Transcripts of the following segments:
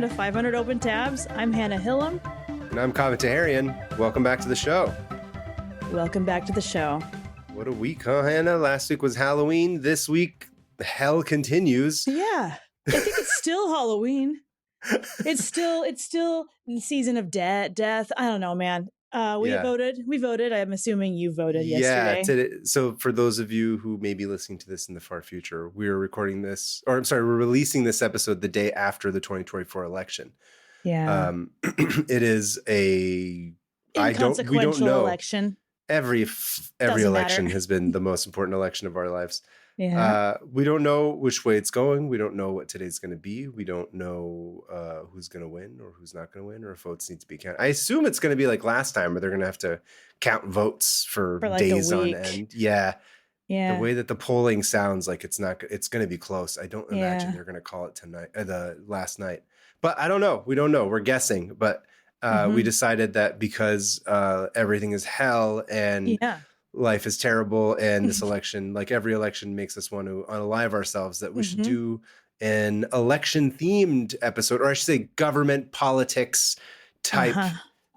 welcome to 500 Open Tabs. I'm Hannah Hillam. And I'm Kaveh Taherian. Welcome back to the show. Welcome back to the show. What a week, huh, Hannah? Last week was Halloween. This week, the hell continues. Yeah, I think it's still Halloween. It's still the season of death. I don't know, man. We voted. I'm assuming you voted yesterday. Yeah. So for those of you who may be listening to this in the far future, we're we're releasing this episode the day after the 2024 election. Yeah. It is we don't know. Election. Every election has been the most important election of our lives. Yeah. We don't know which way it's going. We don't know what today's going to be. We don't know who's going to win or who's not going to win or if votes need to be counted. I assume it's going to be like last time where they're going to have to count votes for like days on end. Yeah. Yeah. The way that the polling sounds like it's going to be close. I don't imagine they're going to call it tonight, the last night. But I don't know. We don't know. We're guessing. But we decided that because everything is hell and life is terrible, and this election, like every election, makes us want to unalive ourselves, that we should do an election-themed episode, or I should say government politics type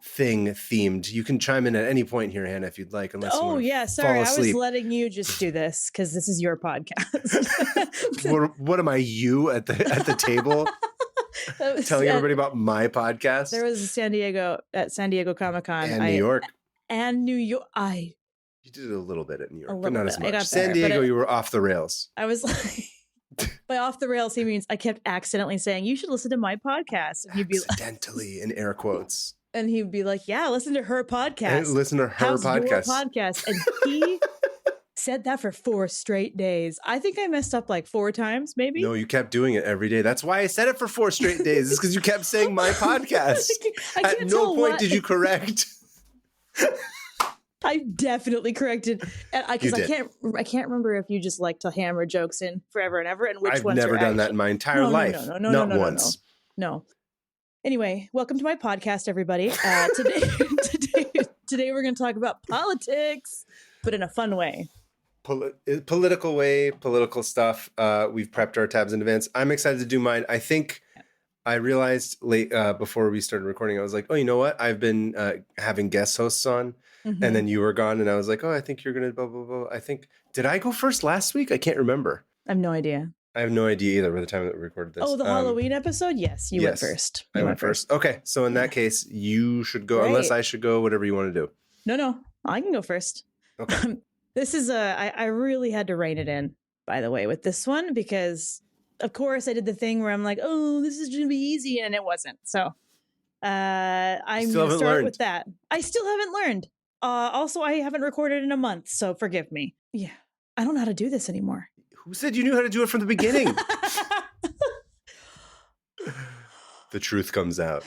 thing themed. You can chime in at any point here, Hannah, if you'd like, unless sorry, I was letting you just do this because this is your podcast. what am I, you at the table? Telling everybody about my podcast. There was San Diego Comic-Con and New York. You did it a little bit at New York, but not as much. San Diego, you were off the rails. I was like, by off the rails, he means I kept accidentally saying, you should listen to my podcast. And he'd be accidentally, in air quotes. And he'd be like, yeah, listen to her podcast. And listen to her podcast. And he said that for 4 straight days. I think I messed up like 4 times, maybe. No, you kept doing it every day. That's why I said it for 4 straight days. It's because you kept saying my podcast. At no point did you correct. I definitely corrected, because I can't remember if you just like to hammer jokes in forever and ever, and which I've ones. I've never done that in my entire life. Not once. No. Anyway, welcome to my podcast, everybody. Today we're going to talk about politics, but in a fun way. Political way, political stuff. We've prepped our tabs in advance. I'm excited to do mine. I think I realized late before we started recording, I was like, oh, you know what? I've been having guest hosts on. And then you were gone, and I was like, oh, I think you're going to blah, blah, blah. Did I go first last week? I can't remember. I have no idea. I have no idea either by the time that we recorded this. Oh, the Halloween episode? Yes, you went first. I went first. Okay, so in that case, you should go, unless I should go, whatever you want to do. No, I can go first. Okay. This is I really had to rein it in, by the way, with this one, because, of course, I did the thing where I'm like, oh, this is going to be easy, and it wasn't. So I'm going to start with that. I still haven't learned. Also, I haven't recorded in a month, so forgive me. Yeah, I don't know how to do this anymore. Who said you knew how to do it from the beginning? The truth comes out.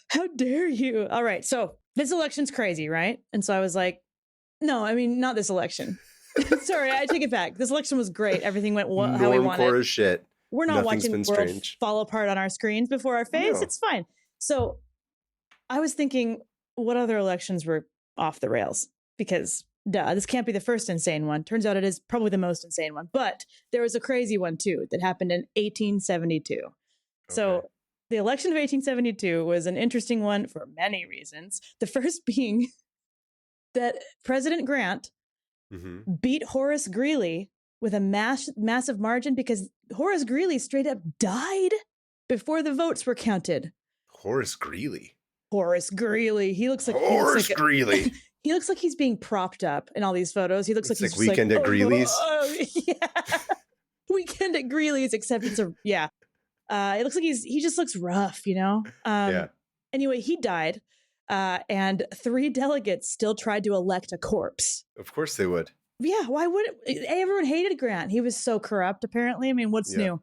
How dare you? All right, so this election's crazy, right? And so I was like, no, I mean, not this election. Sorry, I take it back. This election was great. Everything went how we wanted. Normcore as shit. We're not watching the world fall apart on our screens before our face. No. It's fine. So I was thinking, what other elections were off the rails? Because this can't be the first insane one. Turns out it is probably the most insane one. But there was a crazy one too that happened in 1872. Okay. So the election of 1872 was an interesting one for many reasons. The first being that President Grant beat Horace Greeley with a massive margin, because Horace Greeley straight up died before the votes were counted. Horace Greeley. He looks like Greeley. He looks like he's being propped up in all these photos. He looks like he's Weekend at Greeley's. Yeah. Weekend at Greeley's, except it's it looks like he just looks rough, you know? Anyway, he died. And 3 delegates still tried to elect a corpse. Of course they would. Yeah, why would everyone hated Grant? He was so corrupt, apparently. I mean, what's new?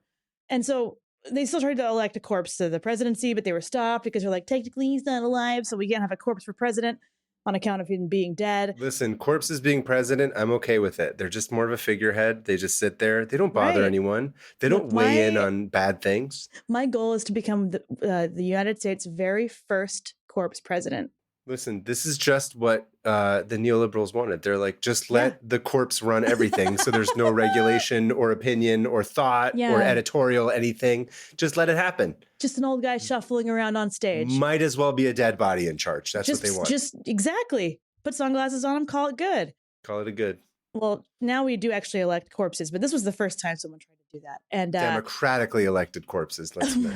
And so they still tried to elect a corpse to the presidency, but they were stopped because they're like, technically he's not alive, so we can't have a corpse for president on account of him being dead. Listen, corpses being president, I'm okay with it. They're just more of a figurehead. They just sit there. They don't bother anyone. They don't weigh in on bad things. My goal is to become the United States' very first corpse president. Listen, this is just what the neoliberals wanted. They're like, just let the corpse run everything. So there's no regulation or opinion or thought or editorial, anything. Just let it happen. Just an old guy shuffling around on stage. Might as well be a dead body in charge. That's what they want. Just exactly. Put sunglasses on him, call it good. Call it a good. Well, now we do actually elect corpses, but this was the first time someone tried to do that. And democratically elected corpses, let's admit.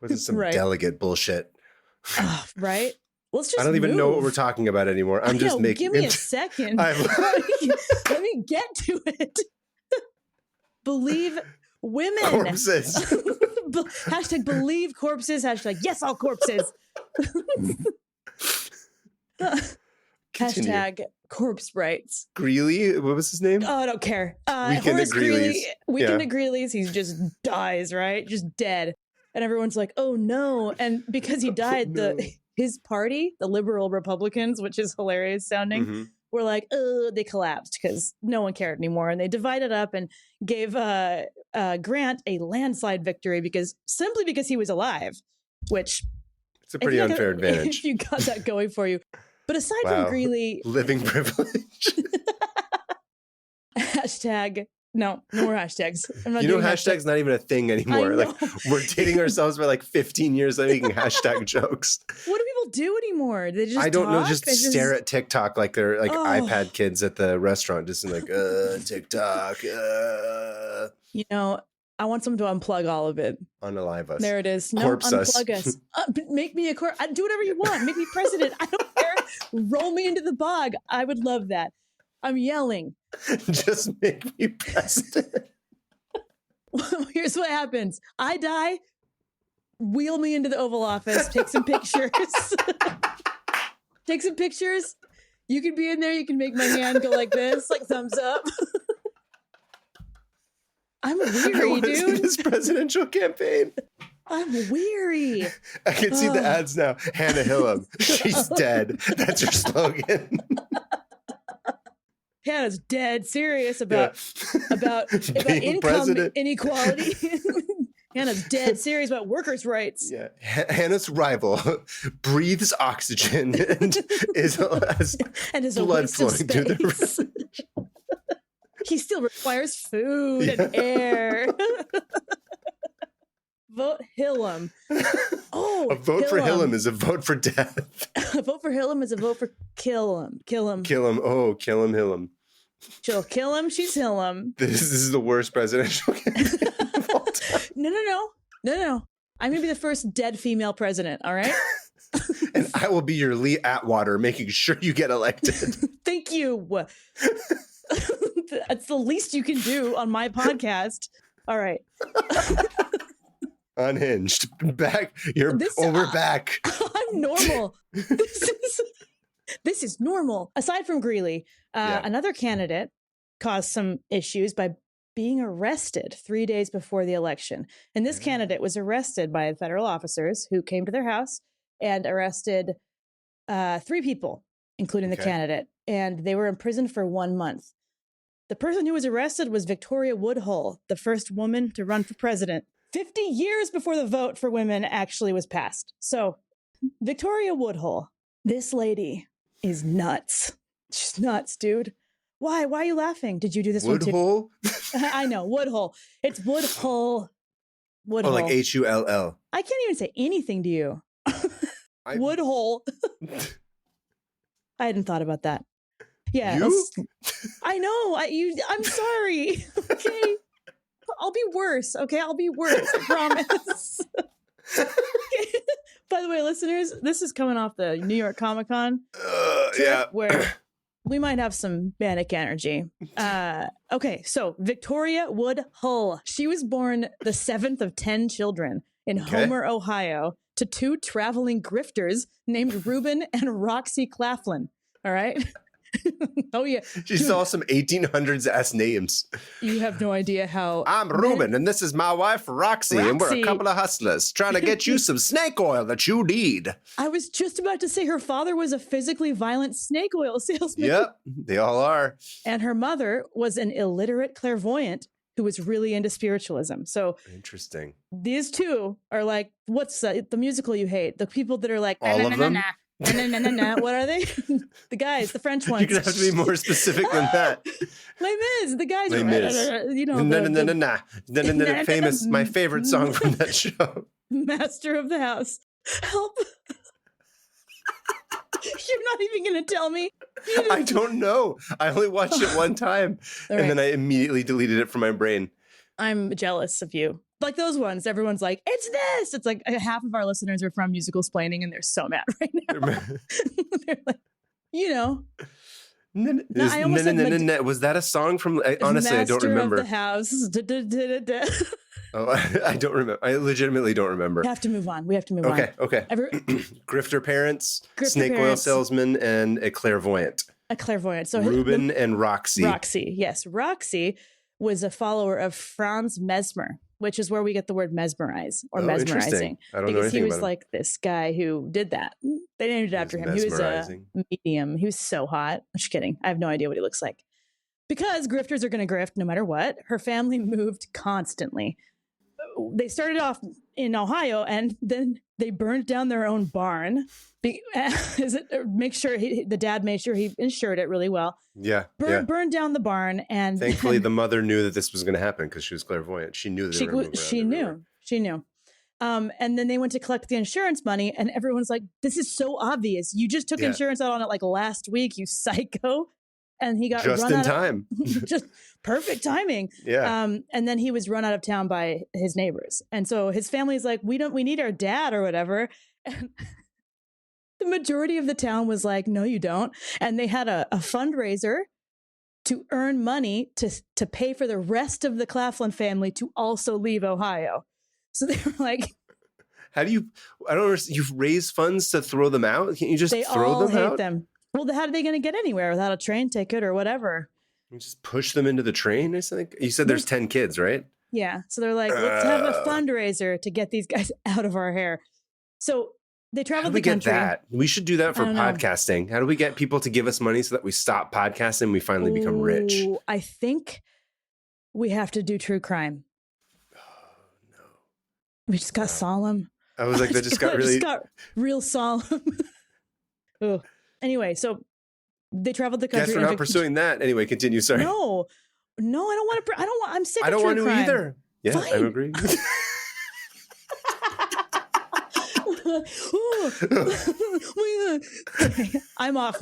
This is some delegate bullshit. Right? Let's just I don't even know what we're talking about anymore. I'm just making. Give me a second. Let me get to it. Believe women. Corpses. Hashtag believe corpses. Hashtag yes, all corpses. Hashtag corpse rights. Greeley, what was his name? Oh, I don't care. Weekend at Greeley's. Weekend at Greeley's. He just dies, right? Just dead. And everyone's like, oh no. And because he died, his party, the liberal Republicans, which is hilarious sounding, were like, they collapsed because no one cared anymore. And they divided up and gave Grant a landslide victory because he was alive, which it's a pretty unfair advantage. If you got that going for you. But aside from Greeley, living privilege. Hashtag no more hashtags. Hashtag's not even a thing anymore. Like we're dating ourselves for like 15 years making hashtag jokes. What do people do anymore? They just I don't know. Just stare at TikTok like they're like iPad kids at the restaurant, just like TikTok. I want someone to unplug all of it. Unalive us. There it is. Corpse unplug us. Make me a corpse. Do whatever you want. Make me president. I don't care. Roll me into the bog. I would love that. I'm yelling. Just make me president. Here's what happens. I die. Wheel me into the Oval Office. Take some pictures. Take some pictures. You can be in there. You can make my hand go like this, like thumbs up. I'm weary, dude. This presidential campaign. I'm weary. I can see the ads now. Hannah Hillam. She's dead. That's her slogan. Hannah's dead serious about income president. Inequality. Hannah's dead serious about workers' rights. Yeah, Hannah's rival breathes oxygen and has blood flowing through the. He still requires food and air. Vote Hillam. A vote for Hillam is a vote for death. A vote for Hillam is a vote for kill him. Kill him. Kill him. Oh, kill him, Hillam. She'll kill him. She's Hillam. This is the worst presidential campaign of all time. No. I'm going to be the first dead female president, all right? And I will be your Lee Atwater, making sure you get elected. Thank you. That's the least you can do on my podcast. All right. Unhinged. Back. We're back. I'm normal. This is normal. Aside from Greeley, another candidate caused some issues by being arrested 3 days before the election. And this candidate was arrested by federal officers who came to their house and arrested 3 people, including the candidate. And they were imprisoned for 1 month. The person who was arrested was Victoria Woodhull, the first woman to run for president, 50 years before the vote for women actually was passed. So Victoria Woodhull, this lady is nuts. She's nuts, dude. Why? Why are you laughing? Did you do this Woodhull? one too? I know, Woodhull. It's Woodhull. Woodhull. Oh, like Hull. I can't even say anything to you. Woodhull. I hadn't thought about that. Yeah. I know. I'm sorry. Okay. I'll be worse. Okay. I'll be worse. I promise. Okay. By the way, listeners, this is coming off the New York Comic Con trip where we might have some manic energy. Okay. So Victoria Woodhull, she was born the 7th of 10 children in Homer, Ohio, to 2 traveling grifters named Reuben and Roxy Claflin. All right. Oh yeah, she saw some 1800s ass names. You have no idea how. I'm Reuben, and this is my wife Roxy, and we're a couple of hustlers trying to get you some snake oil that you need. I was just about to say her father was a physically violent snake oil salesman. Yep, they all are. And her mother was an illiterate clairvoyant who was really into spiritualism. So interesting. These 2 are like, what's the musical you hate? The people that are like, all of them. What are they? The guys, the French ones. You're going to have to be more specific than that. Les Mis, the guys. Les Mis. You know, famous, my favorite song from that show. Master of the House. Help. You're not even going to tell me? I don't know. I only watched it one time, and then I immediately deleted it from my brain. I'm jealous of you. Like those ones, everyone's like, it's this. It's like half of our listeners are from Musical Splaining, and they're so mad right now. They're like, you know. Was that a song from? Honestly, I don't remember. Master of the House. Oh, I don't remember. I legitimately don't remember. We have to move on. Okay. Grifter parents, snake oil salesman, and a clairvoyant. So Ruben and Roxy. Yes. Roxy was a follower of Franz Mesmer, which is where we get the word mesmerize or mesmerizing. I don't know anything about him. Because he was like this guy who did that. They named it after him. He was a medium. He was so hot. I'm just kidding. I have no idea what he looks like. Because grifters are going to grift no matter what. Her family moved constantly. They started off in Ohio, and then they burned down their own barn. The dad made sure he insured it really well. Yeah. Burned down the barn, and thankfully the mother knew that this was going to happen because she was clairvoyant. She knew that she knew. And then they went to collect the insurance money, and everyone's like, "This is so obvious. You just took insurance out on it like last week, you psycho." And he got just in time. Just perfect timing. Yeah. And then he was run out of town by his neighbors. And so his family's like, we need our dad or whatever. And the majority of the town was like, no, you don't. And they had a fundraiser to earn money to pay for the rest of the Claflin family to also leave Ohio. So they were like, I don't understand. You raise funds to throw them out? Can't you just throw them out? They all hate them. Well, how are they going to get anywhere without a train ticket or whatever? You just push them into the train or something? You said there's 10 kids, right? Yeah. So they're like, let's have a fundraiser to get these guys out of our hair. So they traveled the country. How do we get that? We should do that for podcasting. How do we get people to give us money so that we stop podcasting and we finally become rich? I think we have to do true crime. Oh, no. We just got solemn. I was like, that just got really... just got real solemn. Oh. Anyway, so they traveled the country. Guess we're not pursuing that. Anyway, continue. Sorry. No, I don't want to. I'm sick of true crime. I don't want to either. Yeah, fine. I agree. I'm out of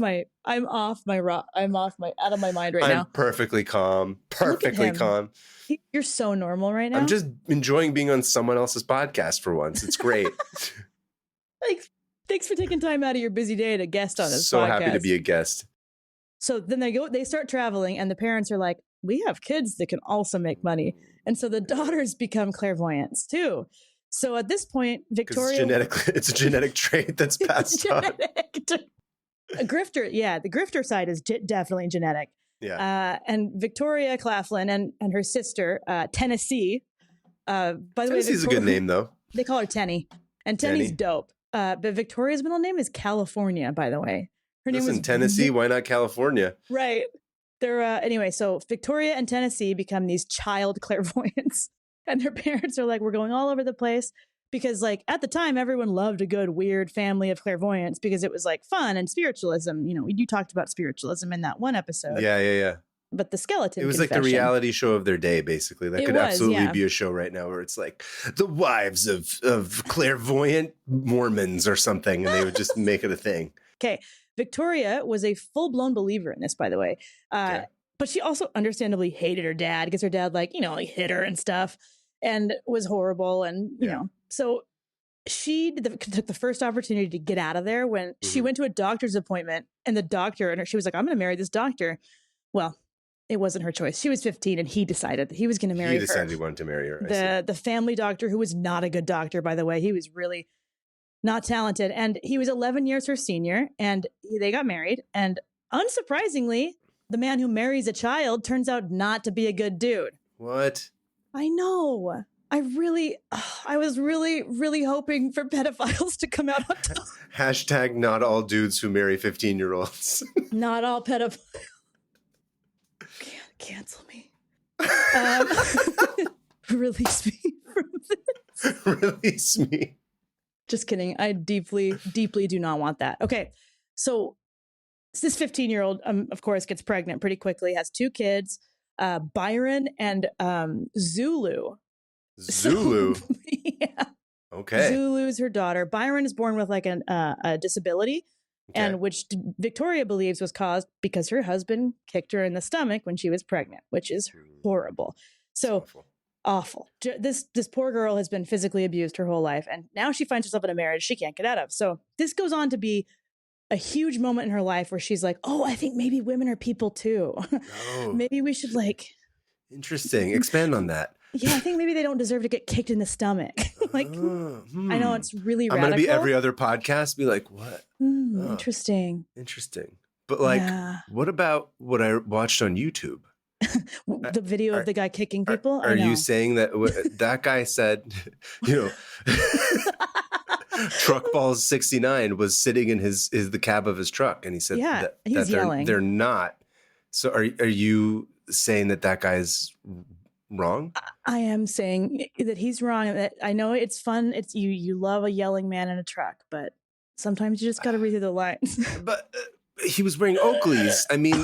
my mind right now. I'm perfectly calm. Perfectly calm. You're so normal right now. I'm just enjoying being on someone else's podcast for once. It's great. Thanks for taking time out of your busy day to guest on this podcast. So happy to be a guest. So then they start traveling, and the parents are like, we have kids that can also make money. And so the daughters become clairvoyants too. So at this point, Victoria... It's a genetic trait that's passed on. A grifter, the grifter side is definitely genetic. Yeah. And Victoria Claflin and her sister, Tennessee. By the way, Tennessee's a good name, though. They call her Tenny. And Tenny's dope. But Victoria's middle name is California, by the way. Her name was Tennessee. Why not California? Right. They're anyway. So Victoria and Tennessee become these child clairvoyants, and their parents are like, "We're going all over the place," because like at the time, everyone loved a good weird family of clairvoyants because it was like fun and spiritualism. You know, you talked about spiritualism in that one episode. Yeah. But the skeleton. It was like the reality show of their day, basically. That could absolutely be a show right now where it's like the wives of clairvoyant Mormons or something, and they would just make it a thing. Okay. Victoria was a full-blown believer in this, by the way. But she also understandably hated her dad because her dad, like hit her and stuff and was horrible. And, you know, so she took the first opportunity to get out of there when she went to a doctor's appointment, and the doctor, she was like, I'm going to marry this doctor. Well, it wasn't her choice. She was 15, and he decided that he was going to marry her. He decided he wanted to marry her. The family doctor, who was not a good doctor, by the way. He was really not talented. And he was 11 years her senior, and they got married. And unsurprisingly, the man who marries a child turns out not to be a good dude. What? I know. I was really, really hoping for pedophiles to come out on top. Hashtag not all dudes who marry 15-year-olds. Not all pedophiles. Cancel me. Release me from this. Release me. Just kidding. I deeply, deeply do not want that. Okay. So this 15-year-old, of course, gets pregnant pretty quickly, has 2 kids, Byron and Zulu. Zulu? So, yeah. Okay. Zulu's her daughter. Byron is born with like a disability, and which Victoria believes was caused because her husband kicked her in the stomach when she was pregnant, which is horrible. So awful. This poor girl has been physically abused her whole life, and now she finds herself in a marriage she can't get out of. So this goes on to be a huge moment in her life where she's like, oh, I think maybe women are people too. Oh. Maybe we should like. Interesting. Expand on that. Yeah, I think maybe they don't deserve to get kicked in the stomach. Like, I know it's really radical. I'm going to be every other podcast, be like, what? Interesting. Interesting. But like, what about what I watched on YouTube? The video of the guy kicking people? Are you saying that that guy said, Truck Balls 69 was sitting in the cab of his truck, and he said he's yelling. They're not. So are you saying that guy's wrong? I am saying that he's wrong. That I know it's fun. It's you love a yelling man in a truck, but sometimes you just got to read through the lines. But he was wearing Oakleys. I mean,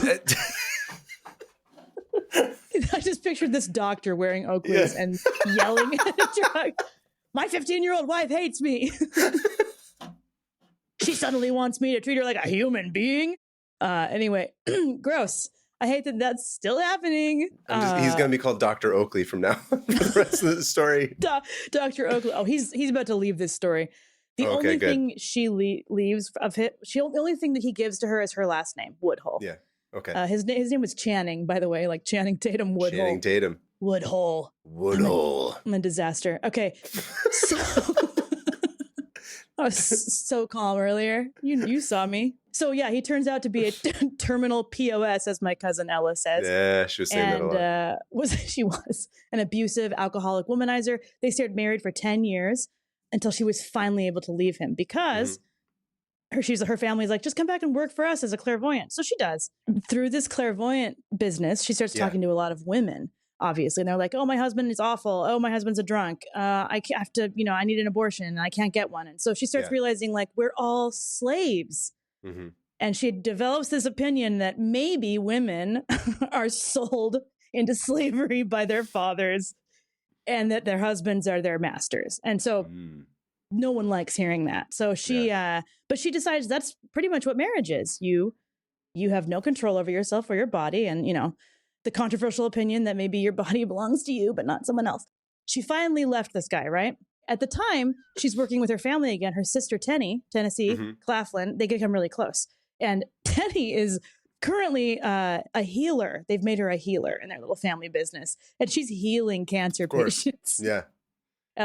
I just pictured this doctor wearing Oakleys and yelling at a truck. My 15-year-old wife hates me. She suddenly wants me to treat her like a human being. Anyway, gross. I hate that that's still happening. He's going to be called Dr. Oakley from now on for the rest of the story. Dr. Oakley. Oh, he's about to leave this story. The only thing she leaves of it, the only thing that he gives to her is her last name, Woodhull. Yeah. Okay. His name was Channing, by the way, like Channing Tatum Woodhull. Channing Tatum. Woodhull. I'm a disaster. Okay. So I was so calm earlier. You saw me. So yeah, he turns out to be a terminal POS, as my cousin Ella says. Yeah, she was saying that a lot. She was an abusive, alcoholic womanizer. They stayed married for 10 years until she was finally able to leave him because her family's like, just come back and work for us as a clairvoyant. So she does. Through this clairvoyant business, she starts talking to a lot of women, obviously. And they're like, oh, my husband is awful. Oh, my husband's a drunk. I have to, I need an abortion and I can't get one. And so she starts realizing like, we're all slaves. Mm-hmm. And she develops this opinion that maybe women are sold into slavery by their fathers and that their husbands are their masters. And so no one likes hearing that. So she, but she decides that's pretty much what marriage is. You have no control over yourself or your body. And, the controversial opinion that maybe your body belongs to you, but not someone else. She finally left this guy, right? At the time, she's working with her family again. Her sister, Tennessee Claflin, they become really close. And Tenny is currently a healer. They've made her a healer in their little family business. And she's healing cancer patients. Yeah.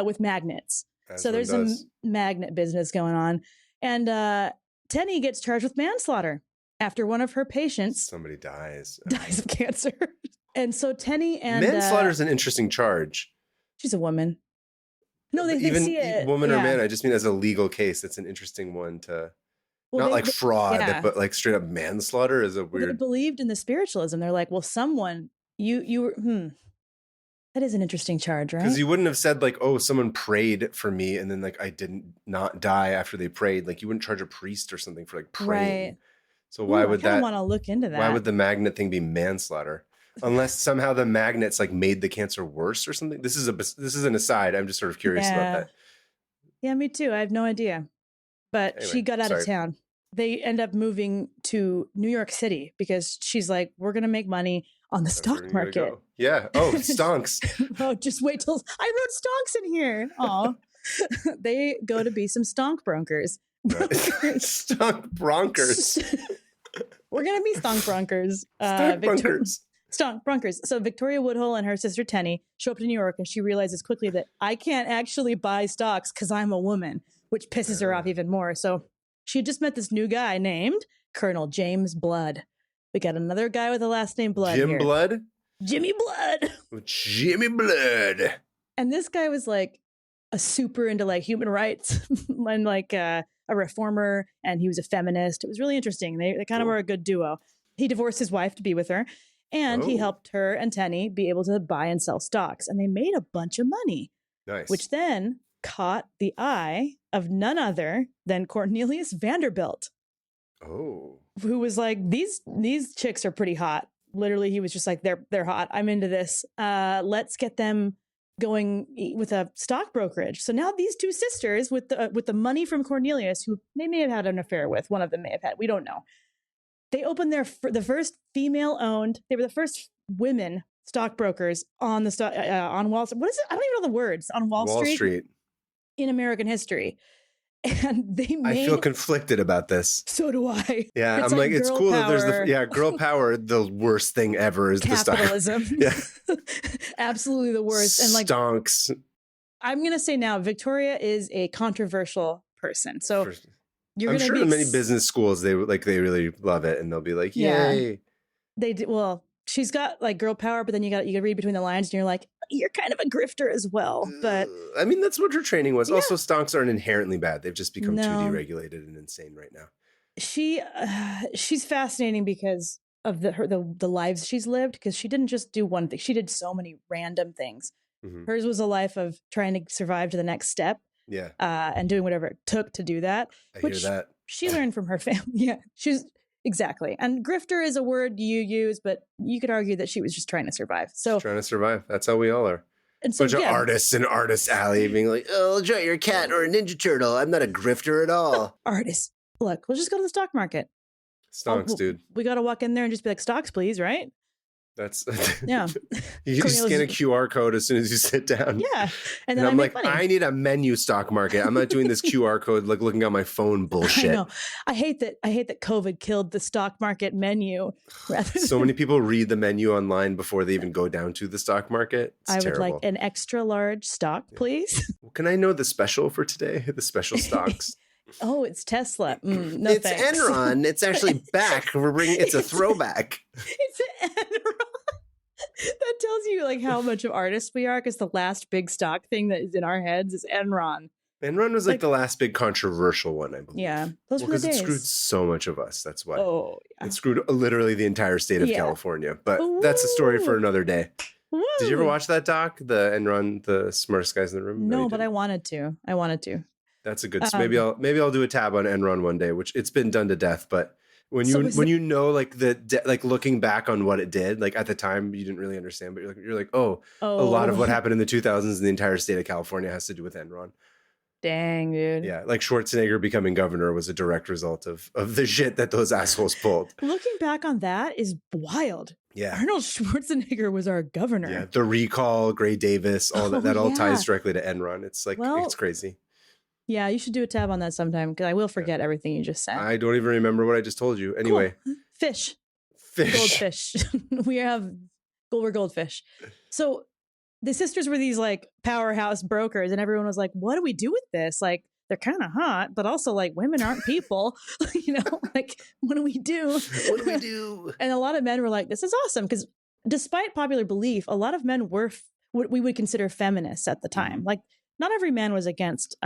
With magnets. So there's a magnet business going on. And Tenny gets charged with manslaughter after one of her patients. Somebody dies of cancer. And so Tenny and... Manslaughter is an interesting charge. She's a woman. No, they see it. Woman or man, I just mean as a legal case. It's an interesting one to... not like fraud, but like straight up manslaughter is a weird... They believed in the spiritualism. They're like, well, someone... You were... That is an interesting charge, right? Because you wouldn't have said like, oh, someone prayed for me and then like I didn't not die after they prayed. Like you wouldn't charge a priest or something for like praying. Right. So why would that... I want to look into that. Why would the magnet thing be manslaughter? Unless somehow the magnets like made the cancer worse or something. This is an aside. I'm just sort of curious about that. Yeah, me too. I have no idea. But anyway, she got out of town. They end up moving to New York City because she's like, we're going to make money on the stock market. Yeah. Oh, stonks. Oh, just wait till I wrote stonks in here. Oh, they go to be some stonk brokers. Stonk bronkers. We're going to be stonk bronkers. Stonk bronkers. So Victoria Woodhull and her sister Tenny show up to New York and she realizes quickly that I can't actually buy stocks because I'm a woman, which pisses her off even more. So she had just met this new guy named Colonel James Blood. We got another guy with the last name Blood. Jim Blood? Jimmy Blood. Jimmy Blood. And this guy was like a super into like human rights and like a reformer, and he was a feminist. It was really interesting. They kind of were a good duo. He divorced his wife to be with her, and he helped her and Tenny be able to buy and sell stocks, and they made a bunch of money. Nice. Which then caught the eye of none other than Cornelius Vanderbilt. Oh. Who was like, these chicks are pretty hot. Literally, he was just like, they're hot. I'm into this. Let's get them going with a stock brokerage. So now these two sisters with the money from Cornelius, who they may have had an affair with, one of them may have had, we don't know. They opened the first female-owned. They were the first women stockbrokers on the on Wall Street. What is it? I don't even know the words. On Wall Street in American history. And I feel conflicted about this. So do I. Yeah, I'm like it's cool that there's girl power. The worst thing ever is capitalism. The stock. Yeah, absolutely the worst. And like stonks. I'm gonna say now, Victoria is a controversial person. So I'm sure in many business schools they really love it, and they'll be like, "Yay!" Yeah, they do. Well, she's got like girl power, but then you got to read between the lines, and you're like, you're kind of a grifter as well. But I mean, that's what her training was. Yeah. Also, stonks aren't inherently bad. They've just become too deregulated and insane right now. She's fascinating because of the lives she's lived. Because she didn't just do one thing; she did so many random things. Mm-hmm. Hers was a life of trying to survive to the next step. Yeah, and doing whatever it took to do that. I hear that. She learned from her family. Yeah, exactly. And grifter is a word you use, but you could argue that she was just trying to survive. So trying to survive. That's how we all are. And so, bunch of artists in Artist Alley being like, "Oh, I'll draw your cat or a Ninja Turtle. I'm not a grifter at all." Artists. Look, we'll just go to the stock market. Stocks, dude. We got to walk in there and just be like, "Stocks, please," right? That's yeah. You just scan a QR code as soon as you sit down. Yeah, and then I'm like, money. I need a menu stock market. I'm not doing this QR code like looking on my phone bullshit. I know. I hate that COVID killed the stock market menu. So many people read the menu online before they even go down to the stock market. It's terrible. Would like an extra large stock, please. Well, can I know the special for today? The special stocks. Oh, it's Tesla. No, it's thanks. Enron. It's actually back. It's a throwback. It's Enron. That tells you like how much of artists we are, because the last big stock thing that is in our heads is Enron. Enron was like the last big controversial one, I believe. Yeah, those were the days. Because it screwed so much of us. That's why. Oh, yeah. It screwed literally the entire state of California. But that's a story for another day. Woo. Did you ever watch that doc, the Enron, the smartest guys in the room? No, but I wanted to. That's a good. Maybe I'll do a tab on Enron one day, which it's been done to death. But when you know like like looking back on what it did, like at the time you didn't really understand, but you're like, oh, a lot of what happened in the 2000s in the entire state of California has to do with Enron. Dang, dude. Yeah, like Schwarzenegger becoming governor was a direct result of the shit that those assholes pulled. Looking back on that is wild. Yeah, Arnold Schwarzenegger was our governor. Yeah, the recall, Gray Davis, all that all ties directly to Enron. It's like it's crazy. Yeah, you should do a tab on that sometime, because I will forget everything you just said. I don't even remember what I just told you. Anyway. Cool. Fish. Goldfish. We're goldfish. So the sisters were these like powerhouse brokers, and everyone was like, what do we do with this? Like, they're kind of hot, but also like women aren't people. Like, what do we do? What do we do? And a lot of men were like, this is awesome. Because despite popular belief, a lot of men were what we would consider feminists at the time. Like, not every man was against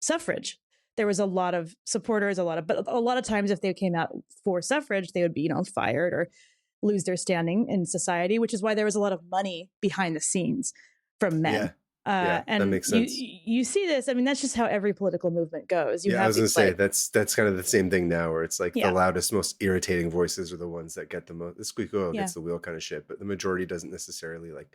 suffrage. There was a lot of supporters, but a lot of times if they came out for suffrage, they would be, fired or lose their standing in society, which is why there was a lot of money behind the scenes from men. And that makes sense. You see this. I mean, that's just how every political movement goes. I was going to say that's kind of the same thing now, where it's like the loudest, most irritating voices are the ones that get the most. The squeak wheel gets the wheel kind of shit, but the majority doesn't necessarily like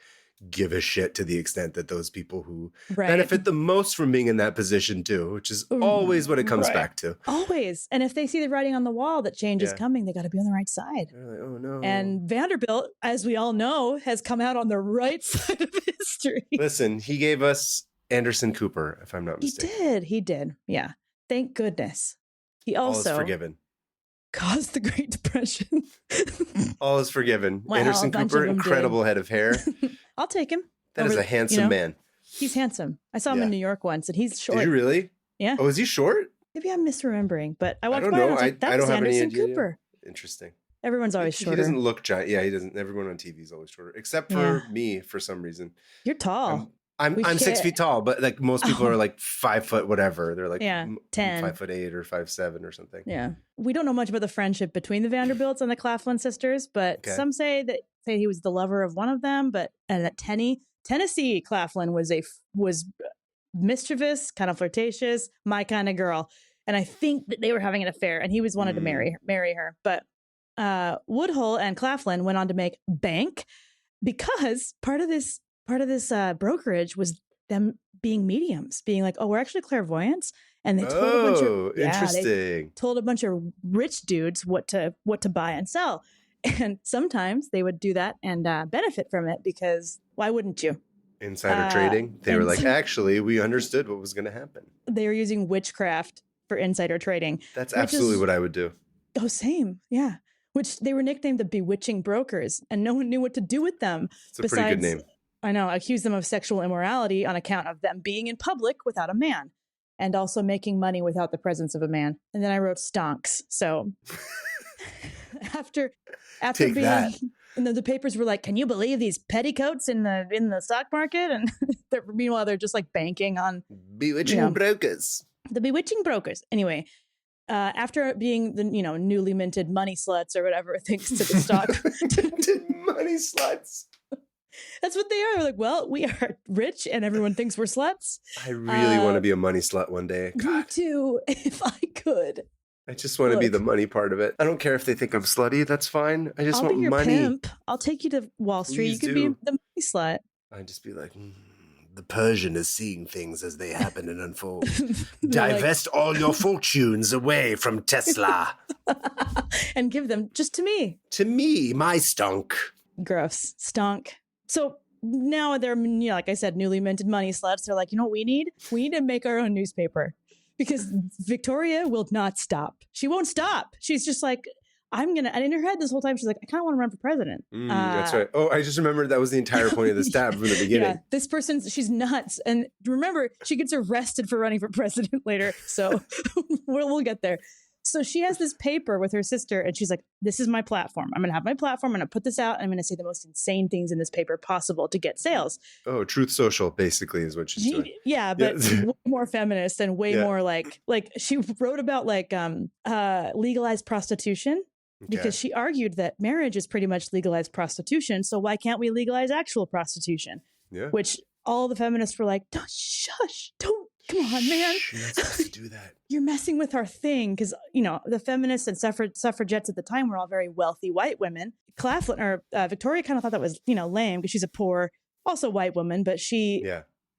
give a shit to the extent that those people who benefit the most from being in that position do, which is always what it comes back to. Always. And if they see the writing on the wall that change is coming, they got to be on the right side. They're like, oh no. And Vanderbilt, as we all know, has come out on the right side of history. Listen, he gave us Anderson Cooper, if I'm not mistaken. He did. Yeah. Thank goodness. He also all is forgiven. Caused the Great Depression. All is forgiven. Wow, Anderson Cooper, incredible head of hair. I'll take him. That is a handsome man. He's handsome. I saw him in New York once, and he's short. Did you really? Yeah. Oh, is he short? Maybe I'm misremembering, but I walked by and I was like, I don't have Anderson any idea. Cooper. Interesting. Everyone's always shorter. He doesn't look giant. Yeah, he doesn't. Everyone on TV is always shorter, except for me for some reason. You're tall. I'm 6 feet tall, but like most people are like 5 foot whatever. They're like 10, 5'8" or 5'7" or something. Yeah, we don't know much about the friendship between the Vanderbilts and the Claflin sisters, but some say he was the lover of one of them. But and that Tennessee Claflin was mischievous, kind of flirtatious, my kind of girl. And I think that they were having an affair, and he was wanted to marry her. But Woodhull and Claflin went on to make bank because part of this brokerage was them being mediums, being like, oh, we're actually clairvoyants. And they told they told a bunch of rich dudes what to buy and sell. And sometimes they would do that and benefit from it, because why wouldn't you? Insider trading. They were like, actually, we understood what was going to happen. They were using witchcraft for insider trading. That's absolutely what I would do. Oh, same. Yeah. Which they were nicknamed the bewitching brokers, and no one knew what to do with them. It's a pretty good name. I know. Accused them of sexual immorality on account of them being in public without a man, and also making money without the presence of a man. And then I wrote stonks. So after Take being, that. and then the papers were like, "Can you believe these petticoats in the stock market?" And meanwhile, they're just like banking on bewitching brokers. The bewitching brokers. Anyway, after being the newly minted money sluts or whatever, thanks to the stock money sluts. That's what they are. They're like, well, we are rich and everyone thinks we're sluts. I really want to be a money slut one day. God. Me too, if I could. I just want to be the money part of it. I don't care if they think I'm slutty. That's fine. I just want be your money. Pimp. I'll take you to Wall Street. Please you could be the money slut. I'd just be like, the Persian is seeing things as they happen and unfold. Divest all your fortunes away from Tesla. And give them just to me. To me, my stunk. Gross. Stunk. So now they're, like I said, newly minted money sluts. They're like, you know what we need? We need to make our own newspaper, because Victoria will not stop. She won't stop. She's just like, and in her head this whole time, she's like, I kind of want to run for president. That's right. Oh, I just remembered that was the entire point of the stab from the beginning. Yeah, this she's nuts. And remember, she gets arrested for running for president later. So we'll get there. So she has this paper with her sister, and she's like, this is my platform. I'm going to have my platform. I'm going to put this out. And I'm going to say the most insane things in this paper possible to get sales. Oh, Truth Social, basically, is what she's doing. Yeah, but way more feminist and way more like she wrote about legalized prostitution. Because she argued that marriage is pretty much legalized prostitution. So why can't we legalize actual prostitution? Yeah. Which all the feminists were like, don't, shush, don't, come on, man. You're not supposed to do that. You're messing with our thing. Because, the feminists and suffragettes at the time were all very wealthy white women. Victoria kind of thought that was, lame, because she's a poor, also white woman. But she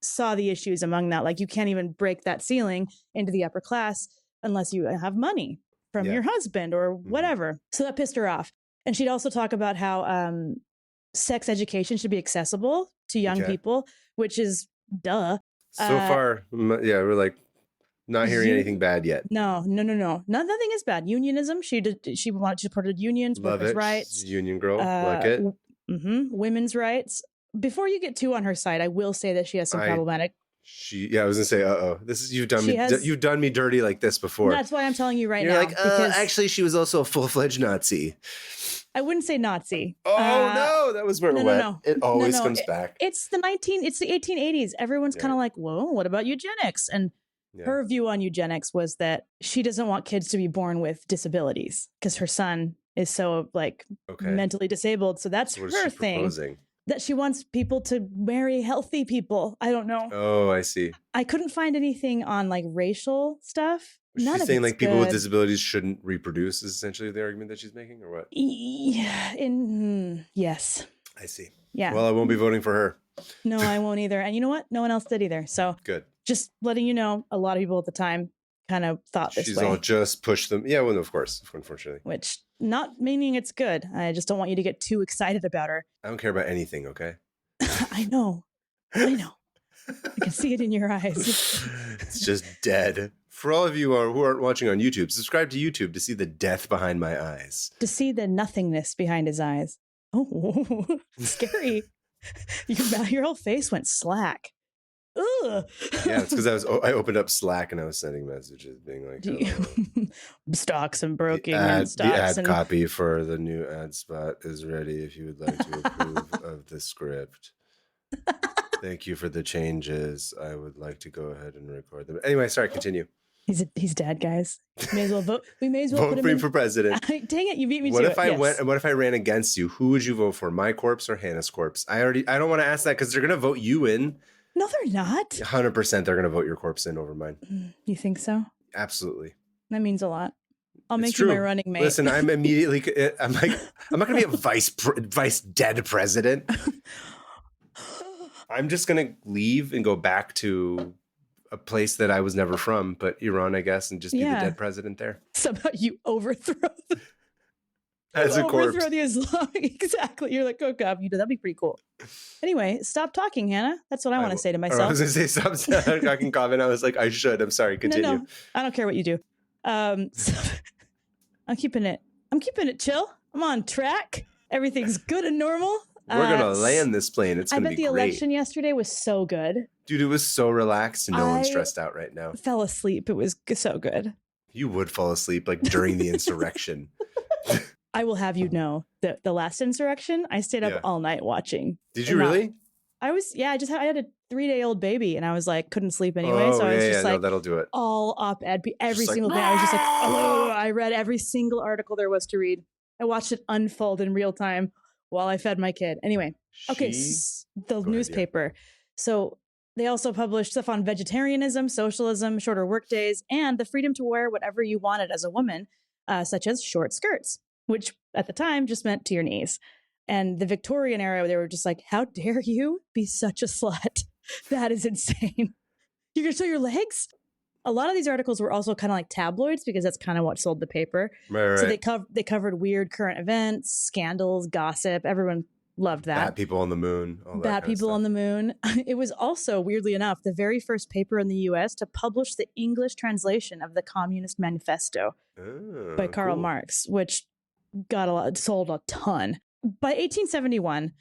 saw the issues among that. Like, you can't even break that ceiling into the upper class unless you have money from your husband or whatever. So that pissed her off. And she'd also talk about how sex education should be accessible to young people, which is duh. So far, we're like not hearing anything bad yet. No. Nothing is bad. Unionism. She supported unions, workers' rights. Union girl, like it. Women's rights. Before you get too on her side, I will say that she has some problematic. I was gonna say, this is you've done me dirty like this before. That's why I'm telling you right now. You're like, actually, she was also a full-fledged Nazi. I wouldn't say Nazi. Oh no, that was where it went. No. It always comes back. It's the 1880s. Everyone's kind of like, whoa, what about eugenics? And her view on eugenics was that she doesn't want kids to be born with disabilities because her son is so mentally disabled. So that's her thing. Proposing? That she wants people to marry healthy people. I don't know. Oh, I see. I couldn't find anything on racial stuff. She's saying people with disabilities shouldn't reproduce is essentially the argument that she's making, or what? Yeah. Yes. I see. Yeah. Well, I won't be voting for her. No, I won't either. And you know what? No one else did either. So good. Just letting you know, a lot of people at the time kind of thought this way. She's all just push them. Yeah, well, of course, unfortunately. Which, not meaning it's good. I just don't want you to get too excited about her. I don't care about anything, okay? I know. I can see it in your eyes. It's just dead. For all of you who aren't watching on YouTube, subscribe to YouTube to see the death behind my eyes. To see the nothingness behind his eyes. Oh, scary. Your whole face went slack. Ugh. Yeah, it's because I opened up Slack and I was sending messages being like, stocks and broking the ad copy for the new ad spot is ready if you would like to approve of the script. Thank you for the changes. I would like to go ahead and record them. Anyway, sorry, continue. He's dead, guys. We may as well vote. We may as well vote for him for president. Dang it, you beat me what to if it. What if I ran against you? Who would you vote for? My corpse or Hannah's corpse? I don't want to ask that because they're gonna vote you in. No, they're not. 100% they're going to vote your corpse in over mine. You think so? Absolutely. That means a lot. I'll make you my running mate. Listen, I'm not going to be a vice dead president. I'm just going to leave and go back to a place that I was never from, but Iran, I guess, and just be the dead president there. Somehow you overthrow as a corpse. Overthrow the Islamic. Exactly. You're like, oh God, that'd be pretty cool. Anyway, stop talking, Hannah. That's what I want to say to myself. I was going to say stop talking, comment. I was like, I should. I'm sorry. Continue. No, I don't care what you do. So, I'm keeping it chill. I'm on track. Everything's good and normal. We're going to land this plane. It's going to be great. I bet the election yesterday was so good. Dude, it was so relaxed and no one's stressed out right now. Fell asleep. It was so good. You would fall asleep like during the insurrection. I will have you know that the last insurrection, I stayed up all night watching. Did you really? I had a 3-day-old baby and I was like, couldn't sleep anyway. So I was just like, no, that'll do it. All op-ed, every single thing. I was just like, oh, I read every single article there was to read. I watched it unfold in real time while I fed my kid. Anyway, the newspaper. So they also published stuff on vegetarianism, socialism, shorter work days, and the freedom to wear whatever you wanted as a woman, such as short skirts, which at the time just meant to your knees. And the Victorian era, they were just like, how dare you be such a slut? That is insane. You're going to show your legs? A lot of these articles were also kind of like tabloids because that's kind of what sold the paper. Right. So they covered weird current events, scandals, gossip. Everyone loved that. Bad people on the moon. Bad people on the moon. It was also, weirdly enough, the very first paper in the U.S. to publish the English translation of the Communist Manifesto by Karl Marx, which sold a ton. By 1871,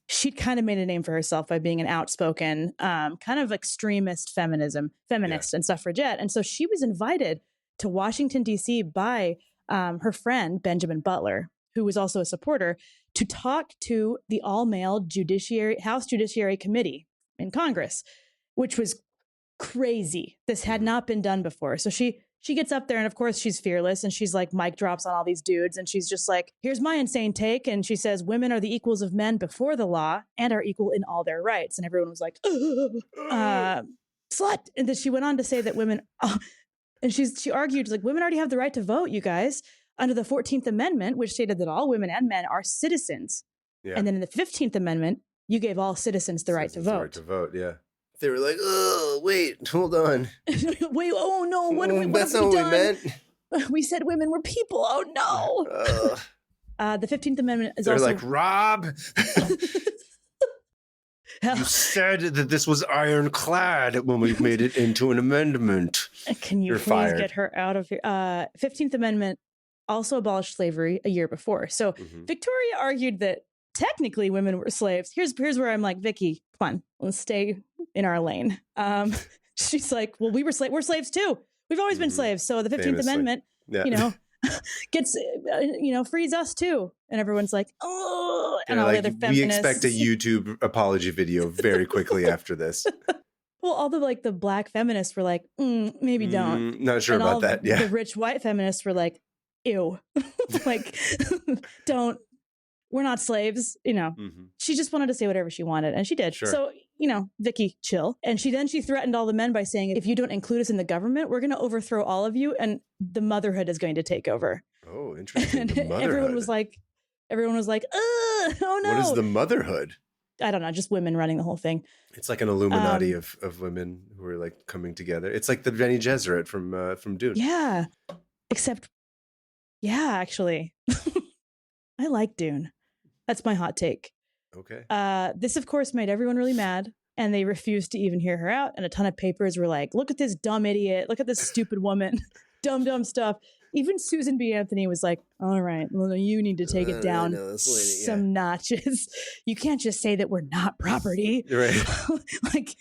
she'd kind of made a name for herself by being an outspoken, kind of extremist feminist and suffragette. And so she was invited to Washington, D.C. by her friend, Benjamin Butler, who was also a supporter, to talk to the all-male House Judiciary Committee in Congress, which was crazy. This had not been done before. So she gets up there and of course she's fearless and she's like mic drops on all these dudes and she's just like, here's my insane take. And she says, women are the equals of men before the law and are equal in all their rights. And everyone was like, slut. And then she went on to say that women, and she argued like women already have the right to vote, you guys, under the 14th Amendment, which stated that all women and men are citizens. Yeah. And then in the 15th Amendment, you gave all citizens the right to vote. The right to vote, yeah. They were like, oh, wait, hold on. Wait, oh no, what have we done? That's not what we meant. We said women were people. Oh no. The 15th Amendment is They're also... like, Rob, you said that this was ironclad when we made it into an amendment. Can you please get her out of here? 15th Amendment also abolished slavery a year before. So Victoria argued that technically women were slaves. Here's where I'm like, Vicky, come on, let's stay in our lane. She's like, well, we're slaves too. We've always been slaves. So the 15th Amendment, gets, frees us too. And everyone's like, oh, and all the other feminists. We expect a YouTube apology video very quickly after this. Well, all the black feminists were like, maybe don't. Not sure about that. Yeah. The rich white feminists were like, ew, like, don't. We're not slaves, She just wanted to say whatever she wanted, and she did. Sure. So, Vicky, chill. And she threatened all the men by saying, if you don't include us in the government, we're going to overthrow all of you, and the motherhood is going to take over. Oh, interesting. And everyone was like, oh no. What is the motherhood? I don't know, just women running the whole thing. It's like an Illuminati of women who are like coming together. It's like the Bene Gesserit from Dune. Yeah, except, actually, I like Dune. That's my hot take. Okay. This, of course, made everyone really mad, and they refused to even hear her out. And a ton of papers were like, look at this dumb idiot. Look at this stupid woman. dumb stuff. Even Susan B. Anthony was like, all right, well, you need to take it down some notches. You can't just say that we're not property. Right. Like,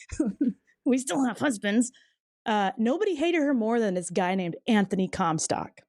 we still have husbands. Nobody hated her more than this guy named Anthony Comstock.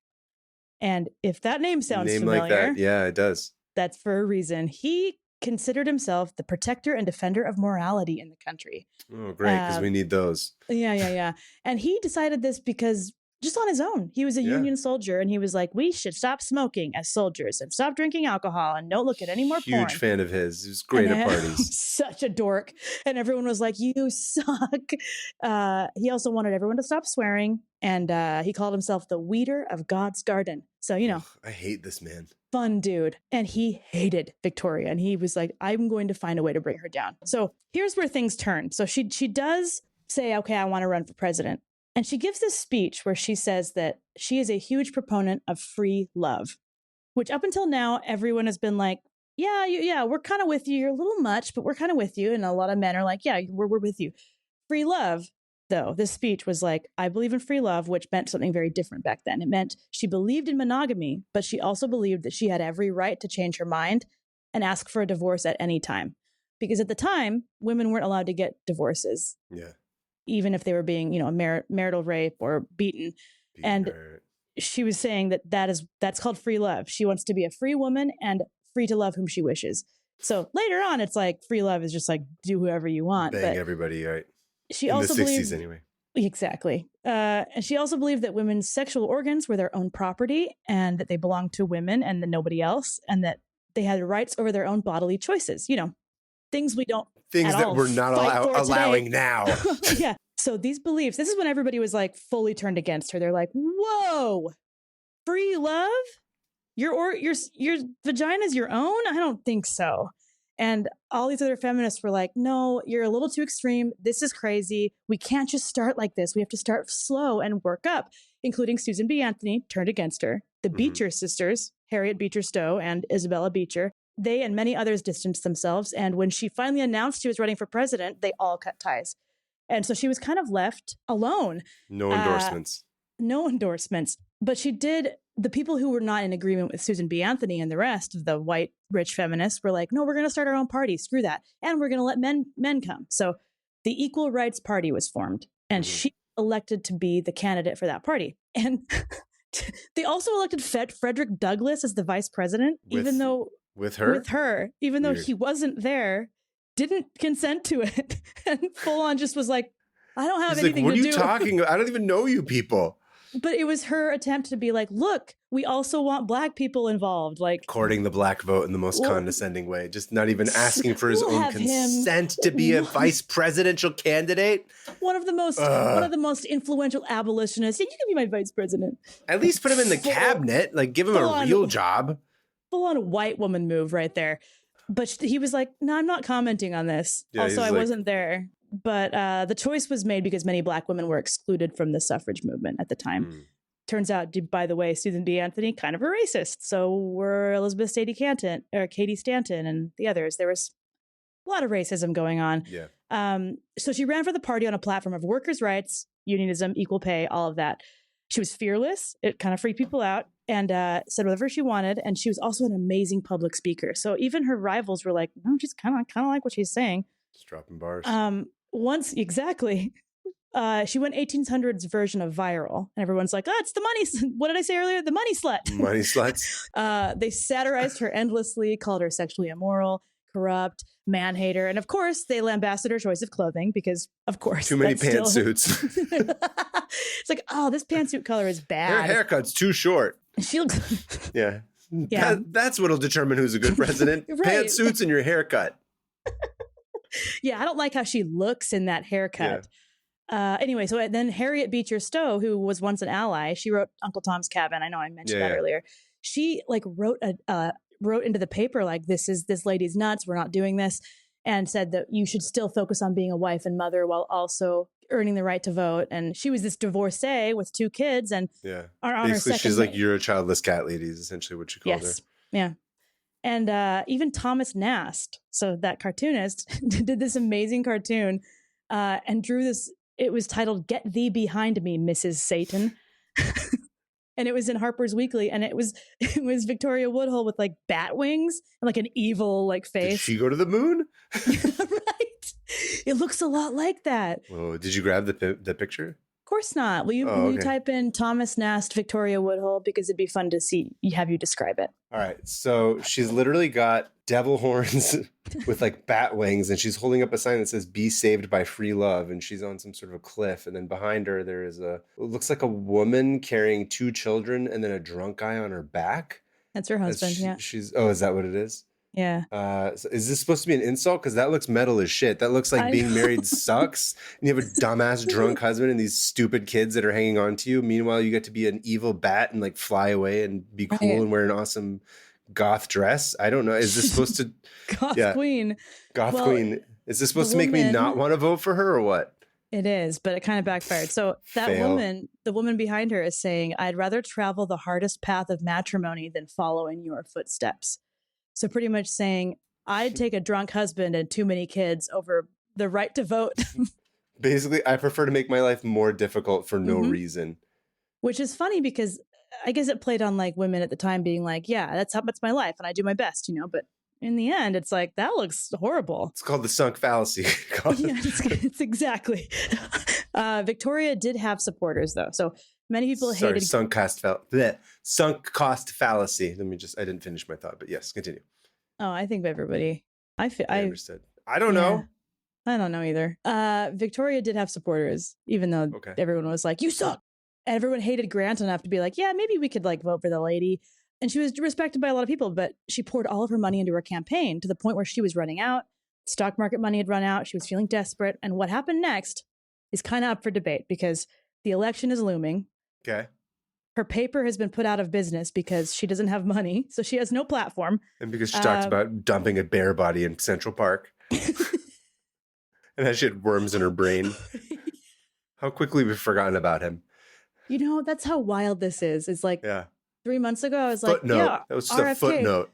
And if that name sounds familiar. Like that, yeah, it does. That's for a reason. He considered himself the protector and defender of morality in the country. Oh, great, because we need those. Yeah. And he decided this because just on his own. He was a Union soldier, and he was like, we should stop smoking as soldiers and stop drinking alcohol and don't look at any more porn. Huge fan of his. He was great at parties. Such a dork. And everyone was like, you suck. He also wanted everyone to stop swearing, and he called himself the weeder of God's garden. So, you know. I hate this man. Fun dude. And he hated Victoria. And he was like, I'm going to find a way to bring her down. So here's where things turn. So she does say, okay, I want to run for president. And she gives this speech where she says that she is a huge proponent of free love, which up until now, everyone has been like, yeah, we're kind of with you. You're a little much, but we're kind of with you. And a lot of men are like, yeah, we're with you. Free love, though, this speech was like, I believe in free love, which meant something very different back then. It meant she believed in monogamy, but she also believed that she had every right to change her mind and ask for a divorce at any time. Because at the time, women weren't allowed to get divorces. Yeah. Even if they were being, marital rape or beaten. And she was saying that's called free love. She wants to be a free woman and free to love whom she wishes. So later on, it's like free love is just like do whoever you want. Bang everybody, right? She in also the 60s believed, anyway. Exactly. And she also believed that women's sexual organs were their own property and that they belonged to women and nobody else, and that they had rights over their own bodily choices. Things we don't. Things that we're not allowing now. Yeah. So these beliefs, this is when everybody was like fully turned against her. They're like, whoa, free love? Your vagina's your own? I don't think so. And all these other feminists were like, no, you're a little too extreme. This is crazy. We can't just start like this. We have to start slow and work up, including Susan B. Anthony turned against her. The Beecher sisters, Harriet Beecher Stowe and Isabella Beecher, they and many others distanced themselves. And when she finally announced she was running for president, they all cut ties. And so she was kind of left alone. No endorsements. No endorsements. But she did. The people who were not in agreement with Susan B. Anthony and the rest of the white, rich feminists were like, no, we're going to start our own party. Screw that. And we're going to let men come. So the Equal Rights Party was formed. And she elected to be the candidate for that party. And they also elected Frederick Douglass as the vice president, even though he wasn't there. Didn't consent to it, and full on just was like, I don't have anything to do. What are you talking about? I don't even know you people. But it was her attempt to be like, look, we also want black people involved. Like courting the black vote in the most condescending way, just not even asking for his own consent to be a vice presidential candidate. One of the most influential abolitionists. Yeah, you can be my vice president. At least put him in the cabinet, like give him a real job. Full on white woman move right there. But he was like, no, I'm not commenting on this. Yeah, also, I wasn't there. But the choice was made because many black women were excluded from the suffrage movement at the time. Turns out, by the way, Susan B. Anthony, kind of a racist. So were Elizabeth Katie Stanton and the others. There was a lot of racism going on. Yeah. So she ran for the party on a platform of workers' rights, unionism, equal pay, all of that. She was fearless. It kind of freaked people out. And said whatever she wanted. And she was also an amazing public speaker. So even her rivals were like, no, she's kind of like what she's saying. Just dropping bars. Exactly. She went 1800s version of viral. And everyone's like, it's the money. What did I say earlier? The money slut. Money sluts. They satirized her endlessly, called her sexually immoral, corrupt, man-hater. And of course, they lambasted her choice of clothing because, of course. Too many pantsuits. It's like, this pantsuit color is bad. Her haircut's too short. She looks. Yeah. That's what'll determine who's a good president. Right. Pantsuits and your haircut. Yeah, I don't like how she looks in that haircut. Yeah. Anyway, so then Harriet Beecher Stowe, who was once an ally, she wrote Uncle Tom's Cabin. I know I mentioned that earlier. She wrote into the paper like, this lady's nuts. We're not doing this. And said that you should still focus on being a wife and mother while also earning the right to vote. And she was this divorcee with 2 kids. And basically she's like, you're a childless cat lady is essentially what she called her. Yeah. And even Thomas Nast, so that cartoonist, did this amazing cartoon and drew this. It was titled "Get Thee Behind Me, Mrs. Satan." And it was in Harper's Weekly, and it was Victoria Woodhull with like bat wings and like an evil like face. Did she go to the moon? Right. It looks a lot like that. Oh, did you grab the picture? Of course not. Will you type in Thomas Nast, Victoria Woodhull? Because it'd be fun to have you describe it. All right. So she's literally got devil horns with like bat wings, and she's holding up a sign that says "Be saved by free love," and she's on some sort of a cliff. And then behind her, there is it looks like a woman carrying 2 children and then a drunk guy on her back. That's her husband. Is that what it is? Yeah. So is this supposed to be an insult? Because that looks metal as shit. That looks like being married sucks. And you have a dumbass drunk husband and these stupid kids that are hanging on to you. Meanwhile, you get to be an evil bat and like fly away and be cool and wear an awesome goth dress. I don't know. Is this supposed to queen? Goth queen. Is this supposed to make me not want to vote for her or what? It is, but it kind of backfired. So that woman, the woman behind her is saying, I'd rather travel the hardest path of matrimony than follow in your footsteps. So pretty much saying, I'd take a drunk husband and too many kids over the right to vote. Basically, I prefer to make my life more difficult for no reason. Which is funny because I guess it played on like women at the time being like, yeah, that's my life and I do my best, but in the end, it's like, that looks horrible. It's called the sunk fallacy. It's exactly. Victoria did have supporters though. So many people hated sunk cost fallacy. I didn't finish my thought, but yes, continue. Oh, I think everybody. I understood. I don't know. I don't know either. Victoria did have supporters, even though everyone was like, "You suck." Everyone hated Grant enough to be like, "Yeah, maybe we could like vote for the lady." And she was respected by a lot of people, but she poured all of her money into her campaign to the point where she was running out. Stock market money had run out. She was feeling desperate, and what happened next is kind of up for debate because the election is looming. Okay. Her paper has been put out of business because she doesn't have money, so she has no platform. And because she talked about dumping a bear body in Central Park. And that she had worms in her brain. How quickly we've forgotten about him. That's how wild this is. It's like 3 months ago, I was like, that was just RFK. A footnote.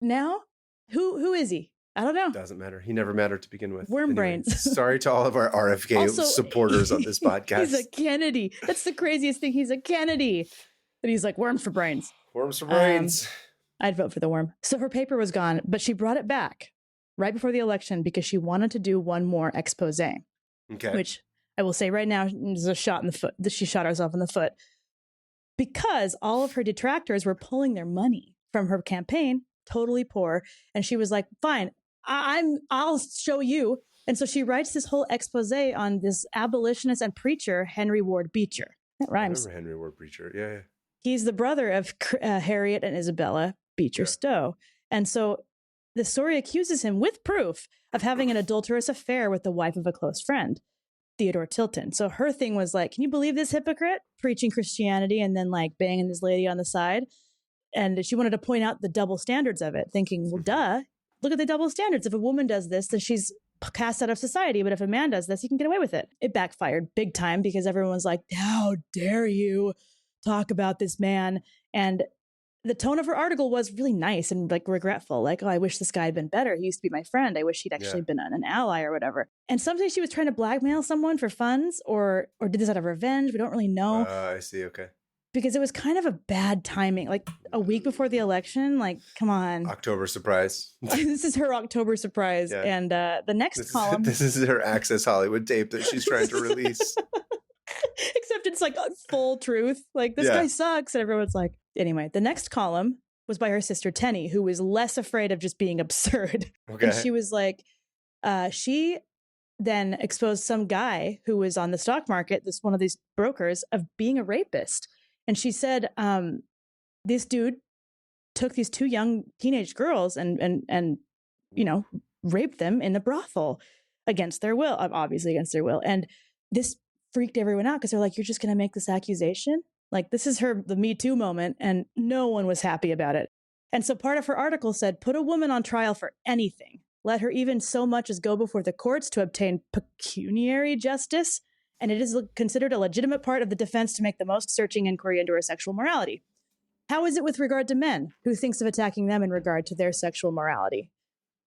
Now, who is he? I don't know. Doesn't matter. He never mattered to begin with. Worm brains. Sorry to all of our RFK supporters on this podcast. He's a Kennedy. That's the craziest thing. He's a Kennedy. And he's like, worms for brains. Worms for brains. I'd vote for the worm. So her paper was gone, but she brought it back right before the election because she wanted to do one more expose. Okay. Which I will say right now is a shot in the foot. She shot herself in the foot because all of her detractors were pulling their money from her campaign, totally poor. And she was like, fine, I'll show you. And so she writes this whole expose on this abolitionist and preacher, Henry Ward Beecher. That rhymes. I remember Henry Ward Beecher. Yeah. He's the brother of Harriet and Isabella Beecher Stowe. And so the story accuses him with proof of having an adulterous affair with the wife of a close friend, Theodore Tilton. So her thing was like, can you believe this hypocrite preaching Christianity and then like banging this lady on the side? And she wanted to point out the double standards of it, thinking, well, duh, look at the double standards. If a woman does this, then she's cast out of society. But if a man does this, he can get away with it. It backfired big time because everyone was like, how dare you talk about this man? And the tone of her article was really nice and like regretful. Like, oh, I wish this guy had been better. He used to be my friend. I wish he'd actually been an ally or whatever. And sometimes she was trying to blackmail someone for funds or did this out of revenge. We don't really know. I see. Okay. Because it was kind of a bad timing, like a week before the election. Like, come on. October surprise. This is her October surprise. Yeah. And the next column. This is her Access Hollywood tape that she's trying to release. Except it's like full truth. Like, this guy sucks. And everyone's like, anyway, the next column was by her sister Tenny, who was less afraid of just being absurd. Okay. And she was like, she then exposed some guy who was on the stock market, one of these brokers, of being a rapist. And she said, this dude took these 2 young teenage girls and raped them in a brothel against their will, obviously against their will. And this freaked everyone out because they're like, you're just going to make this accusation? Like, this is the Me Too moment, and no one was happy about it. And so part of her article said, put a woman on trial for anything. Let her even so much as go before the courts to obtain pecuniary justice. And it is considered a legitimate part of the defense to make the most searching inquiry into her sexual morality. How is it with regard to men? Who thinks of attacking them in regard to their sexual morality?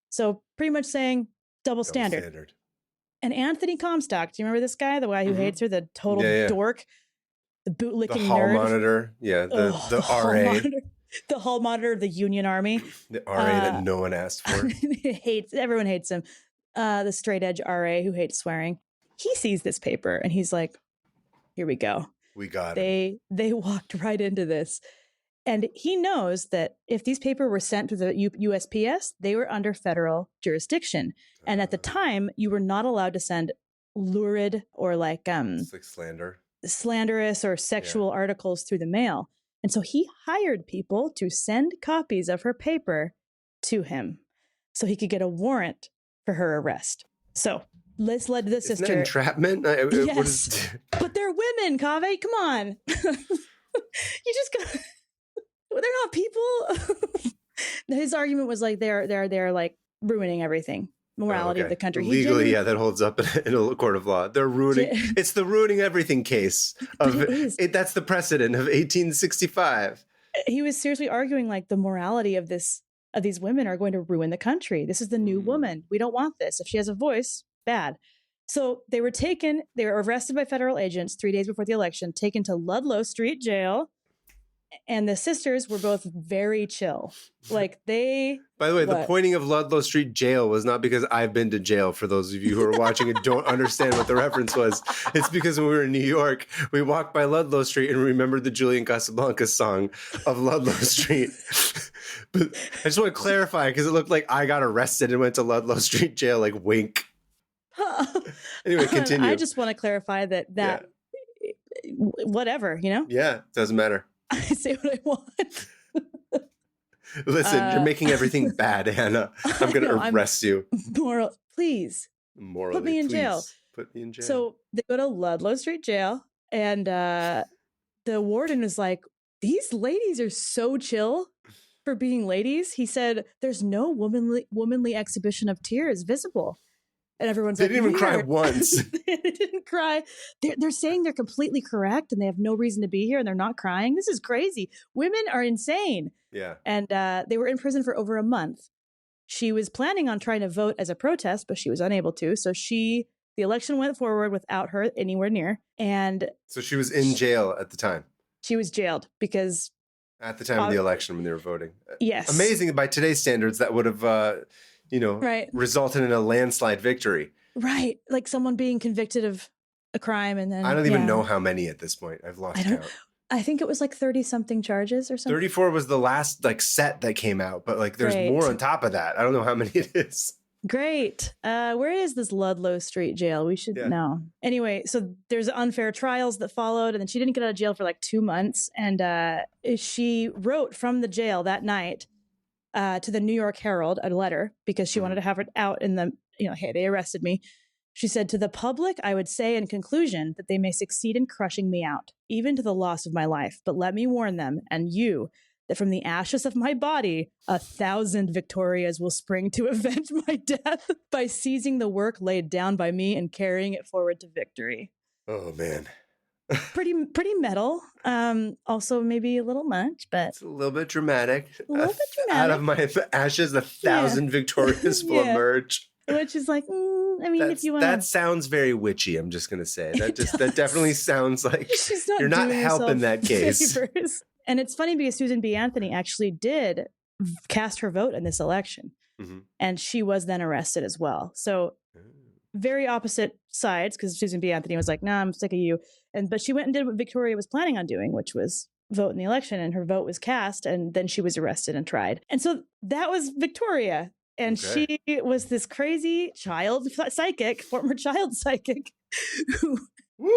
So pretty much saying double standard. And Anthony Comstock, do you remember this guy? The guy who hates her, the total dork, the bootlicking nerd. The hall monitor. Yeah, the RA. The hall monitor of the Union Army. The RA that no one asked for. Everyone hates him. The straight edge RA who hates swearing. He sees this paper and he's like, here we go. We got him. They walked right into this. And he knows that if these papers were sent to the USPS, they were under federal jurisdiction. And at the time, you were not allowed to send lurid or like slanderous or sexual articles through the mail. And so he hired people to send copies of her paper to him so he could get a warrant for her arrest. So this led to the sister. Isn't that entrapment? Yes. But they're women, Kaveh. Come on. You just got. They're not people. His argument was like they're like ruining everything. Morality of the country. Legally, that holds up in a court of law. They're ruining. It's the ruining everything case of that's the precedent of 1865. He was seriously arguing like the morality of these women are going to ruin the country. This is the new woman. We don't want this. If she has a voice, bad. So they were arrested by federal agents 3 days before the election, taken to Ludlow Street Jail. And the sisters were both very chill. Like they. By the way, the pointing of Ludlow Street Jail was not because I've been to jail. For those of you who are watching and don't understand what the reference was, it's because when we were in New York, we walked by Ludlow Street and remembered the Julian Casablancas song of Ludlow Street. But I just want to clarify because it looked like I got arrested and went to Ludlow Street Jail. Like wink. Anyway, continue. I just want to clarify that whatever, you know. Yeah, doesn't matter. I say what I want. Listen, you're making everything bad, Hannah. I'm going to arrest you. Please. Morally, put me in jail. Put me in jail. So they go to Ludlow Street Jail, and the warden is like, these ladies are so chill for being ladies. He said, there's no womanly exhibition of tears visible. And everyone's like, they didn't even cry once. They didn't cry. They're saying they're completely correct and they have no reason to be here and they're not crying. This is crazy. Women are insane. Yeah. And they were in prison for over a month. She was planning on trying to vote as a protest, but she was unable to. So the election went forward without her anywhere near. And so she was in jail at the time. She was jailed because at the time of the election when they were voting. Yes. Amazing by today's standards that would have resulted in a landslide victory. Right. Like someone being convicted of a crime and then I don't even know how many at this point. I've lost count. I think it was like 30 something charges or something. 34 was the last like set that came out, but like there's more on top of that. I don't know how many it is. Great. Where is this Ludlow Street Jail? We should know. Anyway, so there's unfair trials that followed, and then she didn't get out of jail for like 2 months. And she wrote from the jail that night to the New York Herald a letter because she wanted to have it out in the, hey, they arrested me. She said, to the public, I would say in conclusion that they may succeed in crushing me out, even to the loss of my life. But let me warn them and you that from the ashes of my body, 1,000 Victorias will spring to avenge my death by seizing the work laid down by me and carrying it forward to victory. Oh, man. Pretty metal. Also maybe a little much, but it's a little bit dramatic. A little bit dramatic. Out of my ashes, 1,000 Victorias will emerge. Which is like, if you want, that sounds very witchy. I'm just gonna say that definitely sounds like you're not helping that case. Favors. And it's funny because Susan B. Anthony actually did cast her vote in this election, and she was then arrested as well. So very opposite sides because Susan B. Anthony was like, "Nah, I'm sick of you," but she went and did what Victoria was planning on doing, which was vote in the election, and her vote was cast, and then she was arrested and tried. And so that was Victoria. And she was this crazy former child psychic, who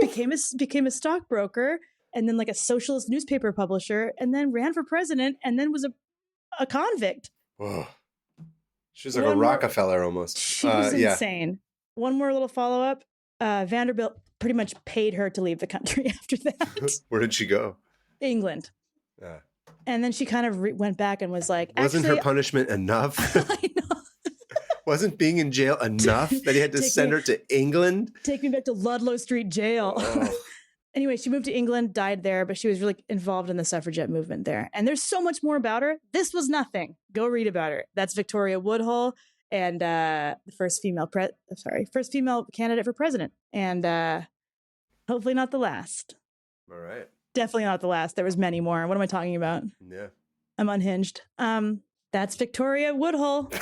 became a stockbroker and then like a socialist newspaper publisher and then ran for president and then was a convict. Whoa. She was like a Rockefeller almost. She was insane. One more little follow-up. Vanderbilt pretty much paid her to leave the country after that. Where did she go? England. And then she kind of went back and was like, wasn't her punishment enough? I know. Wasn't being in jail enough that he had to send her to England? Take me back to Ludlow Street Jail. Oh. Anyway, she moved to England, died there, but she was really involved in the suffragette movement there. And there's so much more about her. This was nothing. Go read about her. That's Victoria Woodhull and the first female candidate for president. And hopefully not the last. All right. Definitely not the last. There was many more. What am I talking about? Yeah. I'm unhinged. That's Victoria Woodhull.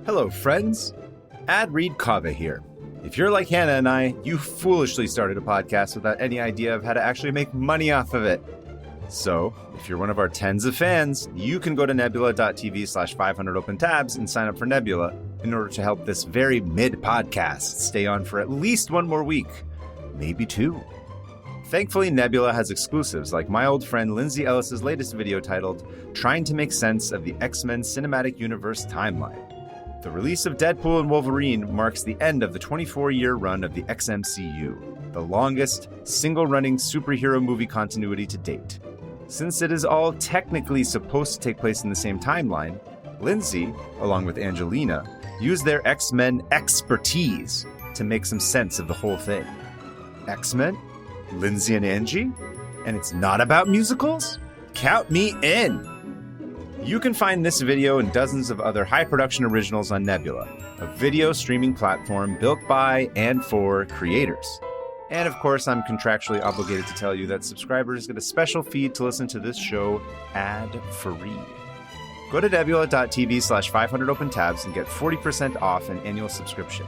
Hello, friends. Ad Read Kaveh here. If you're like Hannah and I, you foolishly started a podcast without any idea of how to actually make money off of it. So, if you're one of our tens of fans, you can go to nebula.tv/500opentabs and sign up for Nebula in order to help this very mid-podcast stay on for at least one more week, maybe two. Thankfully, Nebula has exclusives like my old friend Lindsay Ellis's latest video titled Trying to Make Sense of the X-Men Cinematic Universe Timeline. The release of Deadpool and Wolverine marks the end of the 24-year run of the XMCU, the longest, single-running superhero movie continuity to date. Since it is all technically supposed to take place in the same timeline, Lindsay, along with Angelina, used their X-Men expertise to make some sense of the whole thing. X-Men? Lindsay and Angie? And it's not about musicals? Count me in! You can find this video and dozens of other high-production originals on Nebula, a video streaming platform built by and for creators. And of course, I'm contractually obligated to tell you that subscribers get a special feed to listen to this show ad-free. Go to nebula.tv/500opentabs and get 40% off an annual subscription.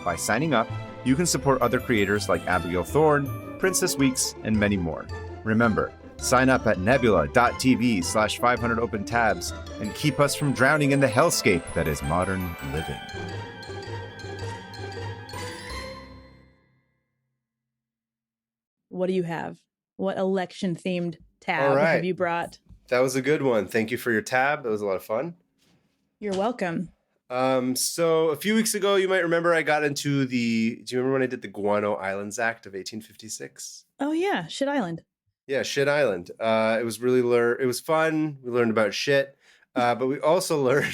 By signing up, you can support other creators like Abigail Thorne, Princess Weeks, and many more. Remember, sign up at nebula.tv/500opentabs and keep us from drowning in the hellscape that is modern living. What do you have? What election-themed tab have you brought? That was a good one. Thank you for your tab. That was a lot of fun. You're welcome. So a few weeks ago, you might remember I got into do you remember when I did the Guano Islands Act of 1856? Oh yeah, Shit Island. Yeah, Shit Island. It was really it was fun. We learned about shit. But we also learned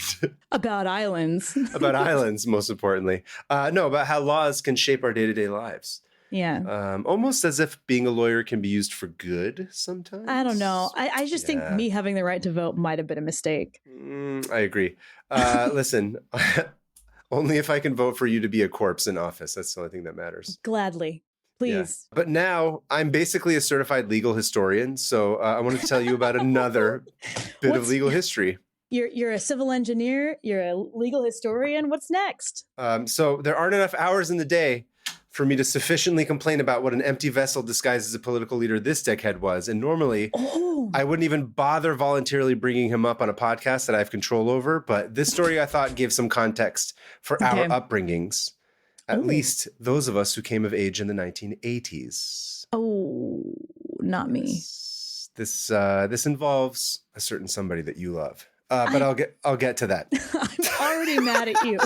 about islands. About islands, most importantly. About how laws can shape our day-to-day lives. Yeah. Almost as if being a lawyer can be used for good sometimes. I don't know. I just think me having the right to vote might have been a mistake. I agree. Listen, only if I can vote for you to be a corpse in office. That's the only thing that matters. Gladly. Please. Yeah. But now I'm basically a certified legal historian. So I wanted to tell you about another bit of legal history. You're a civil engineer. You're a legal historian. What's next? So there aren't enough hours in the day for me to sufficiently complain about what an empty vessel disguised as a political leader this dickhead was. And normally, I wouldn't even bother voluntarily bringing him up on a podcast that I have control over. But this story, I thought, gave some context for our upbringings, at least those of us who came of age in the 1980s. Oh, not me. This involves a certain somebody that you love. But I'll get to that. I'm already mad at you.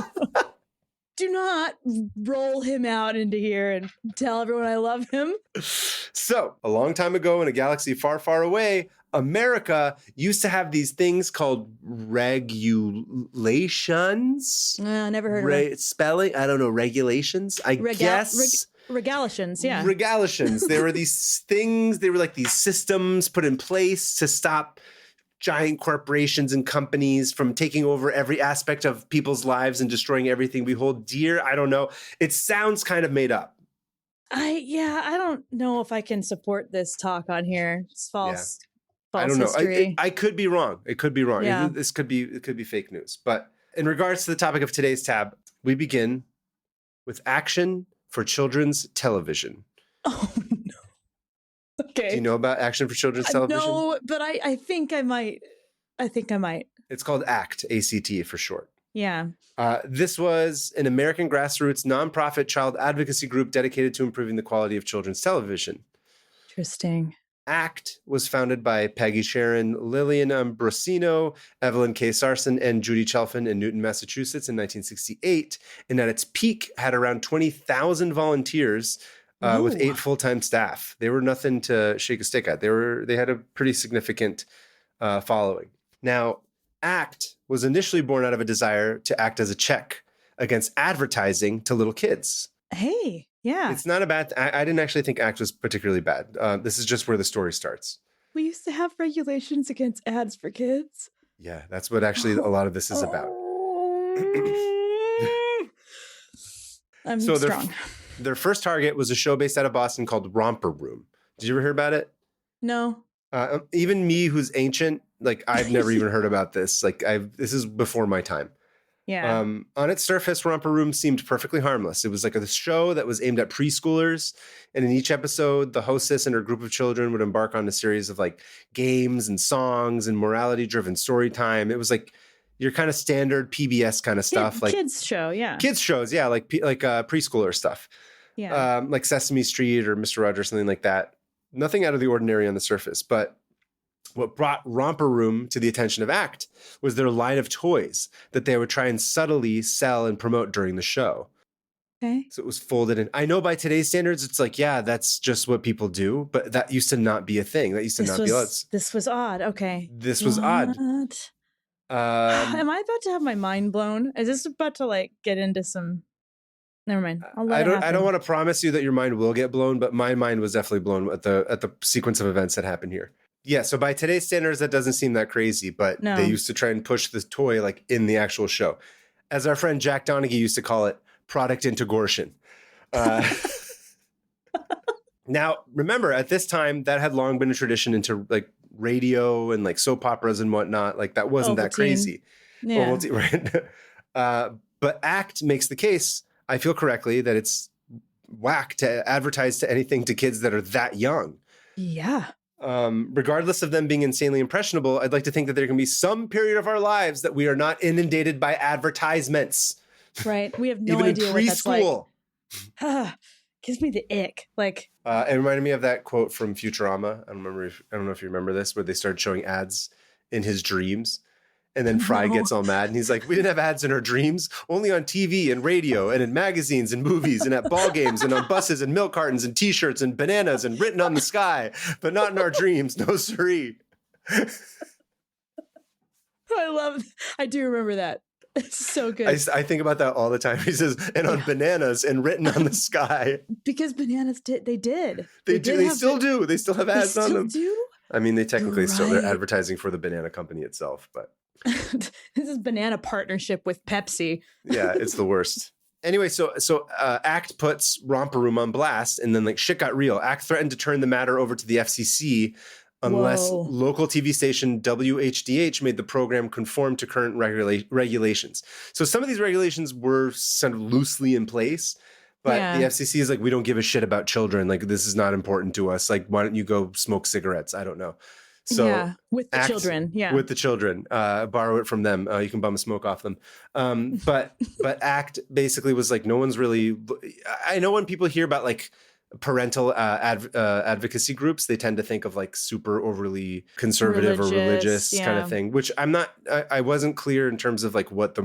Do not roll him out into here and tell everyone I love him. So, a long time ago in a galaxy far, far away, America used to have these things called regulations. Never heard of it. Spelling? I don't know. Regulations? I guess. Regulations, yeah. Regulations. There were these things. They were like these systems put in place to stop giant corporations and companies from taking over every aspect of people's lives and destroying everything we hold dear. I don't know. It sounds kind of made up. I don't know if I can support this talk on here. It's false. Yeah. I don't know. History. I could be wrong. It could be wrong. Yeah. It could be fake news. But in regards to the topic of today's tab, we begin with Action for Children's Television. Oh no. Okay. Do you know about Action for Children's Television? No, but I think I might. It's called ACT, ACT for short. Yeah. This was an American grassroots nonprofit child advocacy group dedicated to improving the quality of children's television. Interesting. ACT was founded by Peggy Sharon, Lillian Ambrosino, Evelyn K. Sarson, and Judy Chelfin in Newton, Massachusetts in 1968, and at its peak had around 20,000 volunteers with 8 full-time staff. They were nothing to shake a stick at. They had a pretty significant following. Now, ACT was initially born out of a desire to act as a check against advertising to little kids. Hey, yeah. It's not a bad I didn't actually think ACT was particularly bad. This is just where the story starts. We used to have regulations against ads for kids. Yeah, that's what actually a lot of this is about. I'm strong. Their first target was a show based out of Boston called Romper Room. Did you ever hear about it? No. Even me, who's ancient, like I've never even heard about this. Like this is before my time. Yeah. On its surface, Romper Room seemed perfectly harmless. It was like a show that was aimed at preschoolers. And in each episode, the hostess and her group of children would embark on a series of like games and songs and morality-driven story time. It was like your kind of standard PBS kind of stuff. Like kids show, yeah. Kids shows, yeah, like preschooler stuff. Yeah. Like Sesame Street or Mr. Rogers, something like that. Nothing out of the ordinary on the surface, but what brought Romper Room to the attention of ACT was their line of toys that they would try and subtly sell and promote during the show. Okay. So it was folded in. I know by today's standards, it's like, yeah, that's just what people do. But that used to not be a thing. That used to not be allowed. This was odd. Okay. This was odd. Am I about to have my mind blown? Is this about to like get into some... Never mind. I don't want to promise you that your mind will get blown, but my mind was definitely blown at the sequence of events that happened here. Yeah, so by today's standards, that doesn't seem that crazy, but they used to try and push this toy like in the actual show. As our friend Jack Donaghy used to call it, product integration. Now, remember, at this time, that had long been a tradition into like radio and like soap operas and whatnot. Like that wasn't that crazy. Yeah. Right? But ACT makes the case, I feel correctly, that it's whack to advertise to anything to kids that are that young. Yeah. Regardless of them being insanely impressionable, I'd like to think that there can be some period of our lives that we are not inundated by advertisements. Right. We have no Even idea in what that's preschool. Like. Gives me the ick. Like, it reminded me of that quote from Futurama. I don't know if you remember this, where they started showing ads in his dreams. And then Fry gets all mad and he's like, we didn't have ads in our dreams, only on TV and radio and in magazines and movies and at ball games and on buses and milk cartons and T-shirts and bananas and written on the sky, but not in our dreams. No siree. I do remember that. It's so good. I think about that all the time. He says, and on bananas and written on the sky. Because bananas did. They did. They still do. They still have ads on them. Do? I mean, they technically they're advertising for the banana company itself, but. This is banana partnership with Pepsi. Yeah, it's the worst. Anyway, so ACT puts Romper Room on blast, and then like shit got real. ACT threatened to turn the matter over to the FCC unless local TV station WHDH made the program conform to current regulations. So some of these regulations were sort of loosely in place, but the FCC is like, we don't give a shit about children. Like, this is not important to us. Like, why don't you go smoke cigarettes? I don't know. So with the children, with the children, borrow it from them. You can bum smoke off them. But ACT basically was like, no one's really. I know when people hear about like parental advocacy groups, they tend to think of like super overly conservative or religious kind of thing, which I'm not. I wasn't clear in terms of like what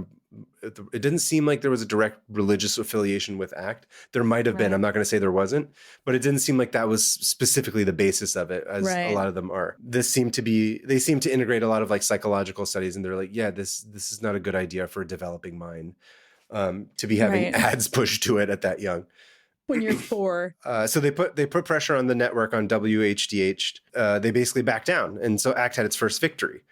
it didn't seem like there was a direct religious affiliation with ACT. There might have been. I'm not going to say there wasn't, but it didn't seem like that was specifically the basis of it, as a lot of them are. They seem to integrate a lot of like psychological studies, and they're like, yeah, this is not a good idea for a developing mind to be having ads pushed to it at that young. When you're 4. So they put pressure on the network, on WHDH. They basically backed down, and so ACT had its first victory.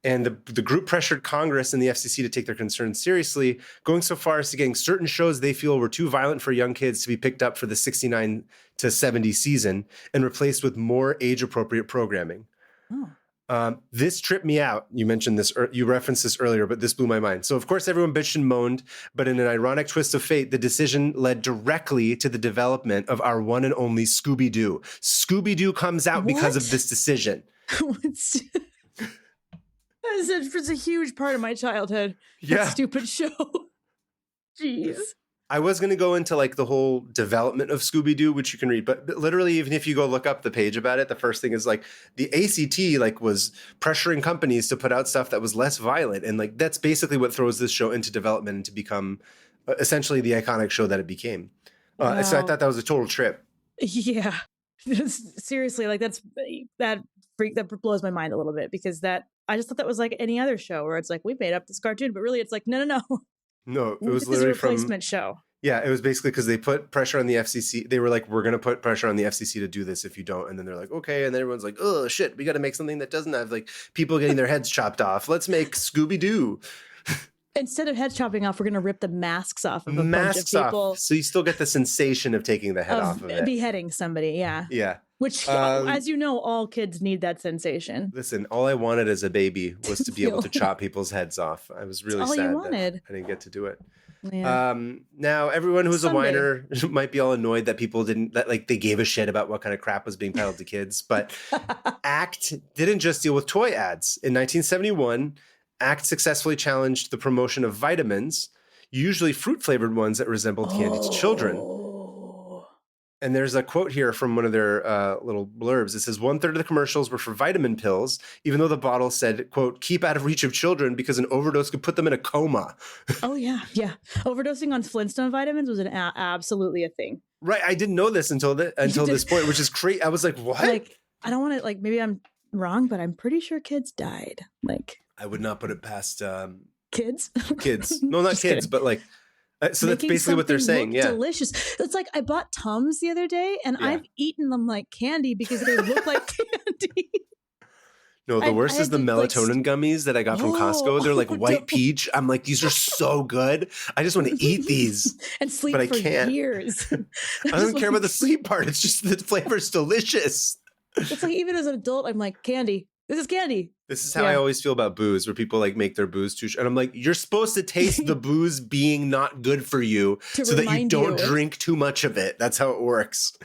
And the group pressured Congress and the FCC to take their concerns seriously, going so far as to getting certain shows they feel were too violent for young kids to be picked up for the 69 to 70 season and replaced with more age-appropriate programming. This tripped me out. You mentioned this, you referenced this earlier, but this blew my mind. So, of course, everyone bitched and moaned, but in an ironic twist of fate, the decision led directly to the development of our one and only Scooby-Doo. Scooby-Doo comes out because of this decision. It's a huge part of my childhood. Yeah. That stupid show. Jeez. I was going to go into like the whole development of Scooby-Doo, which you can read, but literally, even if you go look up the page about it, the first thing is like the ACT like was pressuring companies to put out stuff that was less violent. And like, that's basically what throws this show into development and to become essentially the iconic show that it became. So I thought that was a total trip. Yeah. Seriously, like that blows my mind a little bit, because I just thought that was like any other show where it's like, we made up this cartoon, but really it's like, no. No, it was literally a replacement show. Yeah, it was basically because they put pressure on the FCC. They were like, we're going to put pressure on the FCC to do this if you don't. And then they're like, okay. And then everyone's like, oh, shit, we got to make something that doesn't have like people getting their heads chopped off. Let's make Scooby-Doo. Instead of head chopping off, we're going to rip the masks off of bunch of people. So you still get the sensation of taking the head off of it. Beheading somebody, yeah. Yeah. Which, as you know, all kids need that sensation. Listen, all I wanted as a baby was to be able to chop people's heads off. I was really sad that I didn't get to do it. Yeah. Now, everyone who's a whiner might be all annoyed that people they gave a shit about what kind of crap was being peddled to kids. But ACT didn't just deal with toy ads. In 1971, ACT successfully challenged the promotion of vitamins, usually fruit-flavored ones that resembled candy to children. And there's a quote here from one of their little blurbs. It says 1/3 of the commercials were for vitamin pills, even though the bottle said, quote, keep out of reach of children because an overdose could put them in a coma. Oh, yeah. Yeah. Overdosing on Flintstone vitamins was absolutely a thing. Right. I didn't know this until this point, which is crazy. I was like, what? Like, I don't want to, maybe I'm wrong, but I'm pretty sure kids died. I would not put it past kids. Kids. No, not kids, kidding. But so that's basically what they're saying. Yeah. Delicious. It's like I bought Tums the other day and I've eaten them like candy because they look like candy. No, the worst is the melatonin gummies that I got from Costco. They're like white peach. I'm like, these are so good. I just want to eat these. And sleep but I for can't. years. I don't care about the sleep part. It's just the flavor's delicious. It's like even as an adult, I'm like, candy. This is candy. This is how I always feel about booze, where people make their booze too. And I'm like, you're supposed to taste the booze being not good for you so that you don't drink too much of it. That's how it works.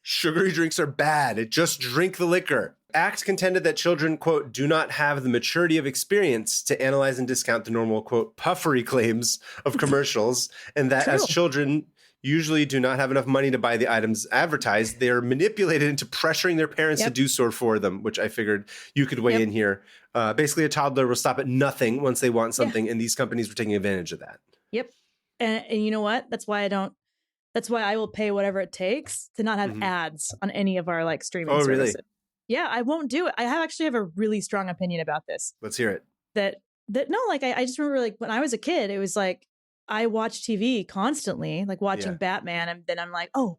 Sugary drinks are bad. Just drink the liquor. ACT contended that children, quote, do not have the maturity of experience to analyze and discount the normal, quote, puffery claims of commercials, and that as children usually do not have enough money to buy the items advertised, they are manipulated into pressuring their parents to do so for them, which I figured you could weigh in here. Basically, a toddler will stop at nothing once they want something, and these companies were taking advantage of that. Yep. And you know what? That's why I will pay whatever it takes to not have ads on any of our streaming services. Really? Yeah, I won't do it. I actually have a really strong opinion about this. Let's hear it. I just remember when I was a kid, it was I watch TV constantly, watching Batman, and then I'm like, oh,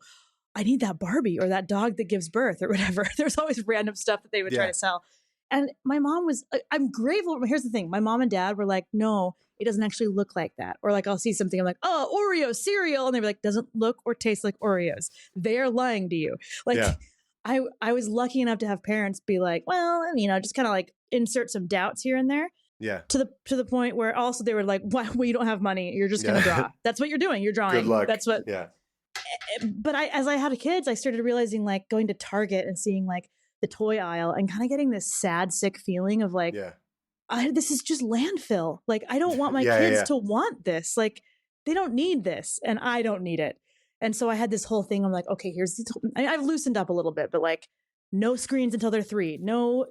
I need that Barbie or that dog that gives birth or whatever. There's always random stuff that they would try to sell. And my mom was, I'm grateful. Here's the thing. My mom and dad were like, no, it doesn't actually look like that. Or I'll see something, I'm like, oh, Oreo cereal. And they were like, doesn't look or taste like Oreos. They're lying to you. I was lucky enough to have parents be like, well, just kind of insert some doubts here and there. Yeah. To the point where also they were like, well, you don't have money. You're just going to draw. That's what you're doing. You're drawing. Good luck. That's what. Yeah. But as I had kids, I started realizing going to Target and seeing the toy aisle and kind of getting this sad, sick feeling of this is just landfill. I don't want my kids to want this. They don't need this and I don't need it. And so I had this whole thing. I'm like, okay, I've loosened up a little bit, but no screens until they're 3, no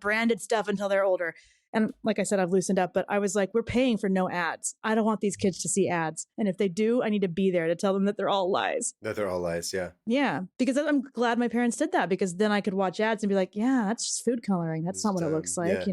branded stuff until they're older. And like I said, I've loosened up, but I was like, we're paying for no ads. I don't want these kids to see ads. And if they do, I need to be there to tell them that they're all lies. That they're all lies, yeah. Yeah, because I'm glad my parents did that, because then I could watch ads and be like, yeah, that's just food coloring. That's not what it looks like,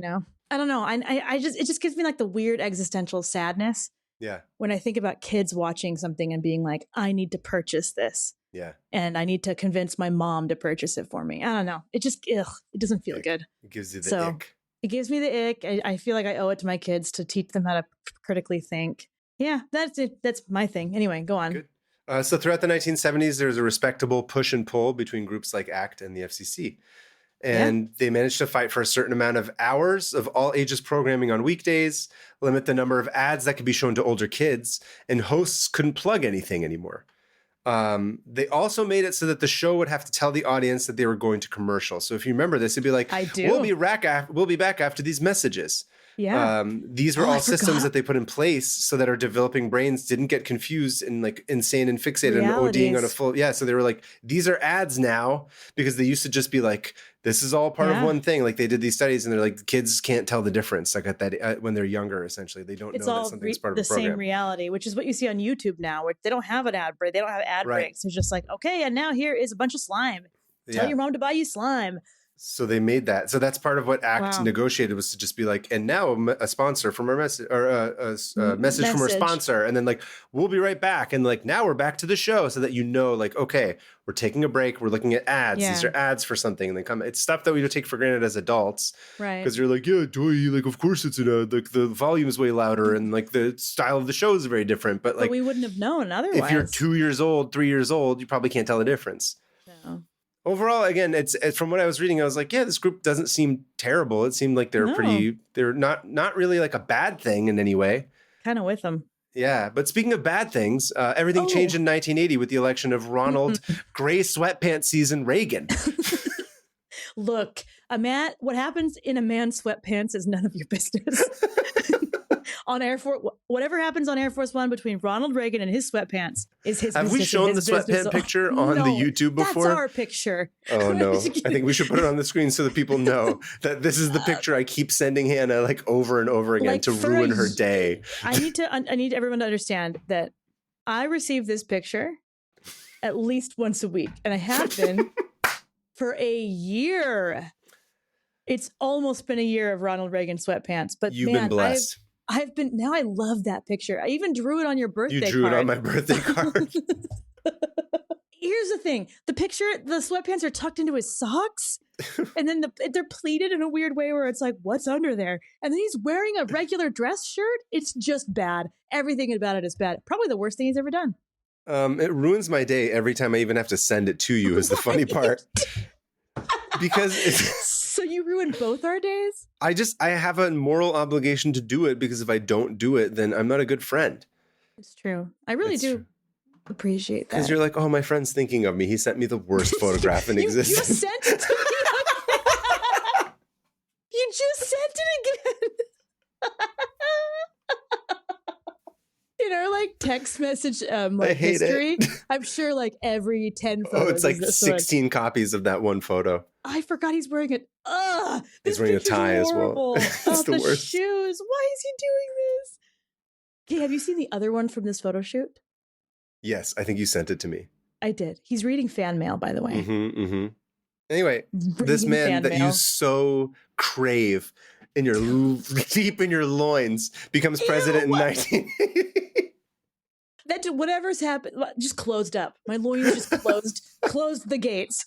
I don't know. It just gives me the weird existential sadness. Yeah. When I think about kids watching something and being like, I need to purchase this. Yeah. And I need to convince my mom to purchase it for me. I don't know. It just, it doesn't feel good. It gives you the ick. It gives me the ick. I feel like I owe it to my kids to teach them how to critically think. Yeah, that's it. That's my thing. Anyway, go on. Good. So throughout the 1970s, there was a respectable push and pull between groups like ACT and the FCC. And they managed to fight for a certain amount of hours of all ages programming on weekdays, limit the number of ads that could be shown to older kids, and hosts couldn't plug anything anymore. They also made it so that the show would have to tell the audience that they were going to commercial. So if you remember this, it'd be like, we'll be back after these messages. Yeah. These were all systems that they put in place so that our developing brains didn't get confused and insane and fixated and ODing on a full. Yeah. So they were like, these are ads now, because they used to just be like, this is all part of one thing. They did these studies and they're like, kids can't tell the difference. At that, when they're younger, essentially, they don't know that something's part of a program. The same reality, which is what you see on YouTube now, where they don't have an ad break. They don't have ad breaks. It's just okay. And now here is a bunch of slime. Tell your mom to buy you slime. So they made that. So that's part of what ACT negotiated, was to just be like, and now a sponsor from our message, or a message from our sponsor. And then we'll be right back. And now we're back to the show, so that okay, we're taking a break. We're looking at ads. Yeah. These are ads for something. And they come, it's stuff that we don't take for granted as adults. Right. Because you're toy, of course it's an ad. The volume is way louder and the style of the show is very different. But we wouldn't have known otherwise. If you're 2 years old, 3 years old, you probably can't tell the difference. No. Overall, again, it's from what I was reading, I was like, yeah, this group doesn't seem terrible. It seemed like they're not really like a bad thing in any way. Kind of with them. Yeah. But speaking of bad things, everything changed in 1980 with the election of Ronald Gray Sweatpants Season Reagan. Look, what happens in a man's sweatpants is none of your business. On Air Force, whatever happens on Air Force One between Ronald Reagan and his sweatpants is his business. Have we shown the sweatpants picture on the YouTube before? That's our picture. Oh, no. I think we should put it on the screen so that people know that this is the picture I keep sending Hannah like over and over again to ruin her day. I need everyone to understand that I receive this picture at least once a week, and I have been for a year. It's almost been a year of Ronald Reagan sweatpants, but you've been blessed. Now I love that picture. I even drew it on your birthday card. You drew it on my birthday card. Here's the thing. The sweatpants are tucked into his socks. And then they're pleated in a weird way where it's like, what's under there? And then he's wearing a regular dress shirt. It's just bad. Everything about it is bad. Probably the worst thing he's ever done. It ruins my day every time I even have to send it to you is the funny part. Because so you ruined both our days? I have a moral obligation to do it because if I don't do it, then I'm not a good friend. It's true. I really do appreciate that. Because you're like, oh, my friend's thinking of me. He sent me the worst photograph in existence. You sent it to me. You just sent it again. In our like text message history, I'm sure like every 10 photos. Oh, it's like 16 copies of that one photo. I forgot he's wearing it. He's wearing a tie as well. It's the worst. Shoes. Why is he doing this? Okay, have you seen the other one from this photo shoot? Yes, I think you sent it to me. I did. He's reading fan mail, by the way. Anyway, this man that you so crave deep in your loins becomes president in 1980. That whatever's happened just closed up. My loins just closed the gates.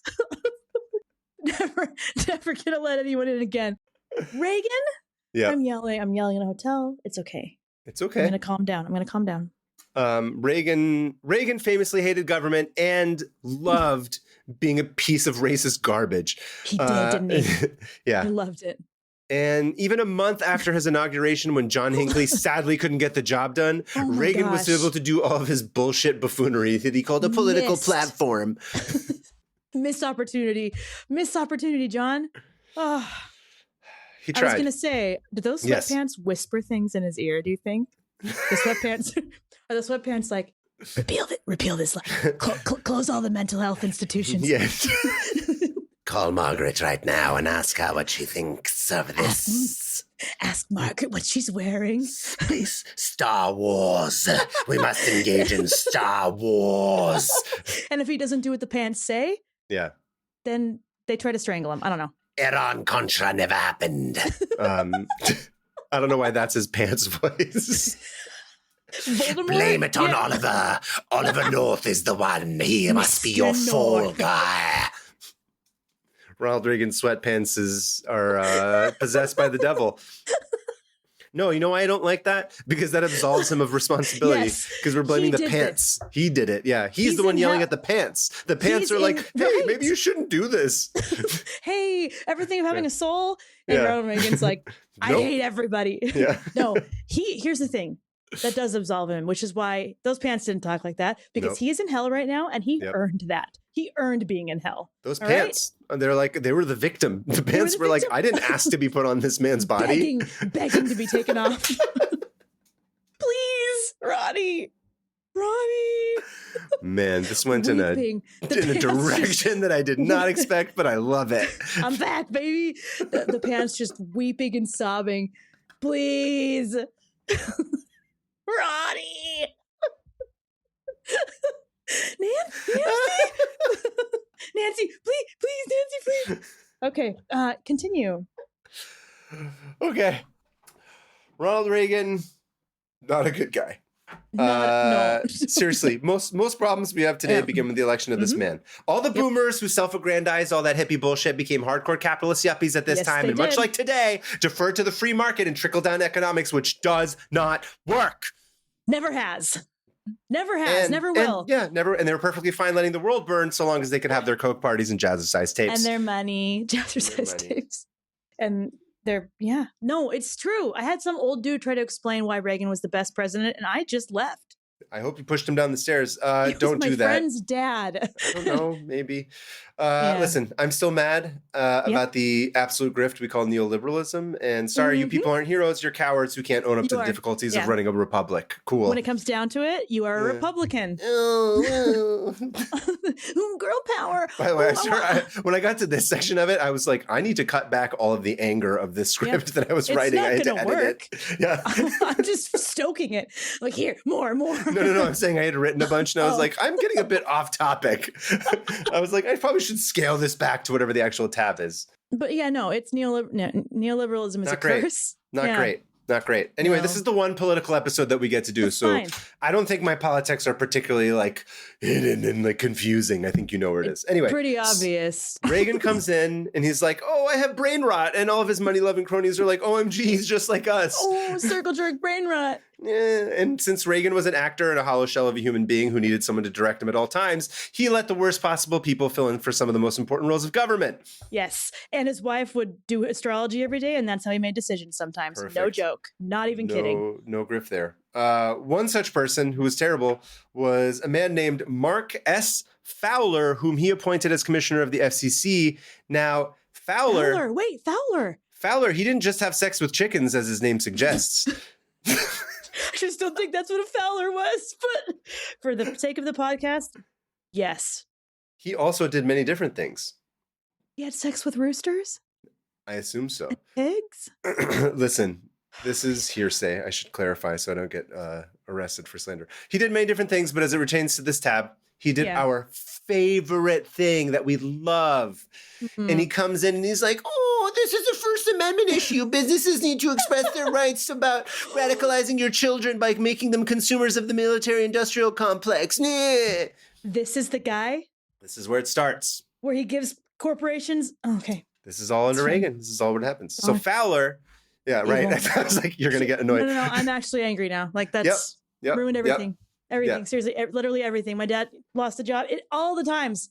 Never gonna let anyone in again. Reagan? Yeah. I'm yelling in a hotel. It's okay. It's okay. I'm gonna calm down. Reagan famously hated government and loved being a piece of racist garbage. He did, didn't he? Yeah. I loved it. And even a month after his inauguration, when John Hinckley sadly couldn't get the job done, Reagan was able to do all of his bullshit buffoonery that he called a political platform. Missed opportunity, John. Oh. He tried. I was going to say, did those sweatpants whisper things in his ear, do you think? The sweatpants, are the sweatpants like, repeal this, close all the mental health institutions? Yes. Call Margaret right now and ask her what she thinks of this. Ask Margaret what she's wearing. Space Star Wars. We must engage in Star Wars. And if he doesn't do what the pants say, then they try to strangle him. I don't know. Iran-Contra never happened. I don't know why that's his pants voice. Voldemort? Blame it on Oliver. Oliver North is the one. He must be your fall guy. Ronald Reagan's sweatpants are possessed by the devil. No, you know why I don't like that? Because that absolves him of responsibility. Because we're blaming the pants. He did it. Yeah. He's the one yelling at the pants. The pants are like, hey, maybe you shouldn't do this. Hey, everything of having a soul. And Ronald Reagan's like, I hate everybody. Yeah. No, here's the thing. That does absolve him, which is why those pants didn't talk like that, because he is in hell right now and he earned that. He earned being in hell. Those pants, they were the victim. The pants were like, I didn't ask to be put on this man's body. Begging to be taken off. Please, Ronnie. Man, this went in a direction that I did not expect, but I love it. I'm back, baby. The pants just weeping and sobbing. Please. Ronnie! Nancy, please, Nancy, please. Okay, continue. Okay. Ronald Reagan, not a good guy. No. Seriously, most problems we have today begin with the election of this man. All the boomers who self-aggrandized all that hippie bullshit became hardcore capitalist yuppies at this time, and much like today, deferred to the free market and trickle-down economics, which does not work. Never has. Never has, never will. Never. And they were perfectly fine letting the world burn so long as they could have their Coke parties and jazzercise tapes. And their money, jazzercise tapes. And no, it's true. I had some old dude try to explain why Reagan was the best president, and I just left. I hope you pushed him down the stairs. He don't was do that. My friend's dad. I don't know, maybe. Listen, I'm still mad about the absolute grift we call neoliberalism. And sorry, you people aren't heroes. You're cowards who can't own up to the difficulties of running a republic. Cool. When it comes down to it, you are a Republican. Oh. Girl power. By the way, when I got to this section of it, I was like, I need to cut back all of the anger of this script that I was writing. I had to edit it. Yeah. I'm just stoking it. Like, here, more. No. I'm saying I had written a bunch and I was like, I'm getting a bit off topic. I was like, I probably should scale this back to whatever the actual tab is. But it's neoliberalism is a curse. Not great. Anyway, This is the one political episode that we get to do. So fine. I don't think my politics are particularly like hidden and like confusing. I think you know where it is. Anyway. Pretty obvious. Reagan comes in and he's like, oh, I have brain rot. And all of his money-loving cronies are like, OMG, he's just like us. Oh, circle jerk brain rot. Yeah, and since Reagan was an actor and a hollow shell of a human being who needed someone to direct him at all times, he let the worst possible people fill in for some of the most important roles of government. Yes, and his wife would do astrology every day, and that's how he made decisions sometimes. Perfect. No joke. Not even kidding. No grift there. One such person who was terrible was a man named Mark S. Fowler, whom he appointed as commissioner of the FCC. Now, Fowler, he didn't just have sex with chickens, as his name suggests. I just don't think that's what a Fowler was, but for the sake of the podcast, yes. He also did many different things. He had sex with roosters? I assume so. And pigs? Listen, this is hearsay. I should clarify so I don't get arrested for slander. He did many different things, but as it pertains to this tab, he did our favorite thing that we love. Mm-hmm. And he comes in and he's like, oh, this is a First Amendment issue. Businesses need to express their rights about radicalizing your children by making them consumers of the military-industrial complex. Nah. This is the guy? This is where it starts. Where he gives corporations? Oh, okay. This is all under Reagan. This is all what happens. So Fowler, right. I was like, you're going to get annoyed. No, I'm actually angry now. Like, that's ruined everything. Everything, seriously, literally everything. My dad lost a job all the times.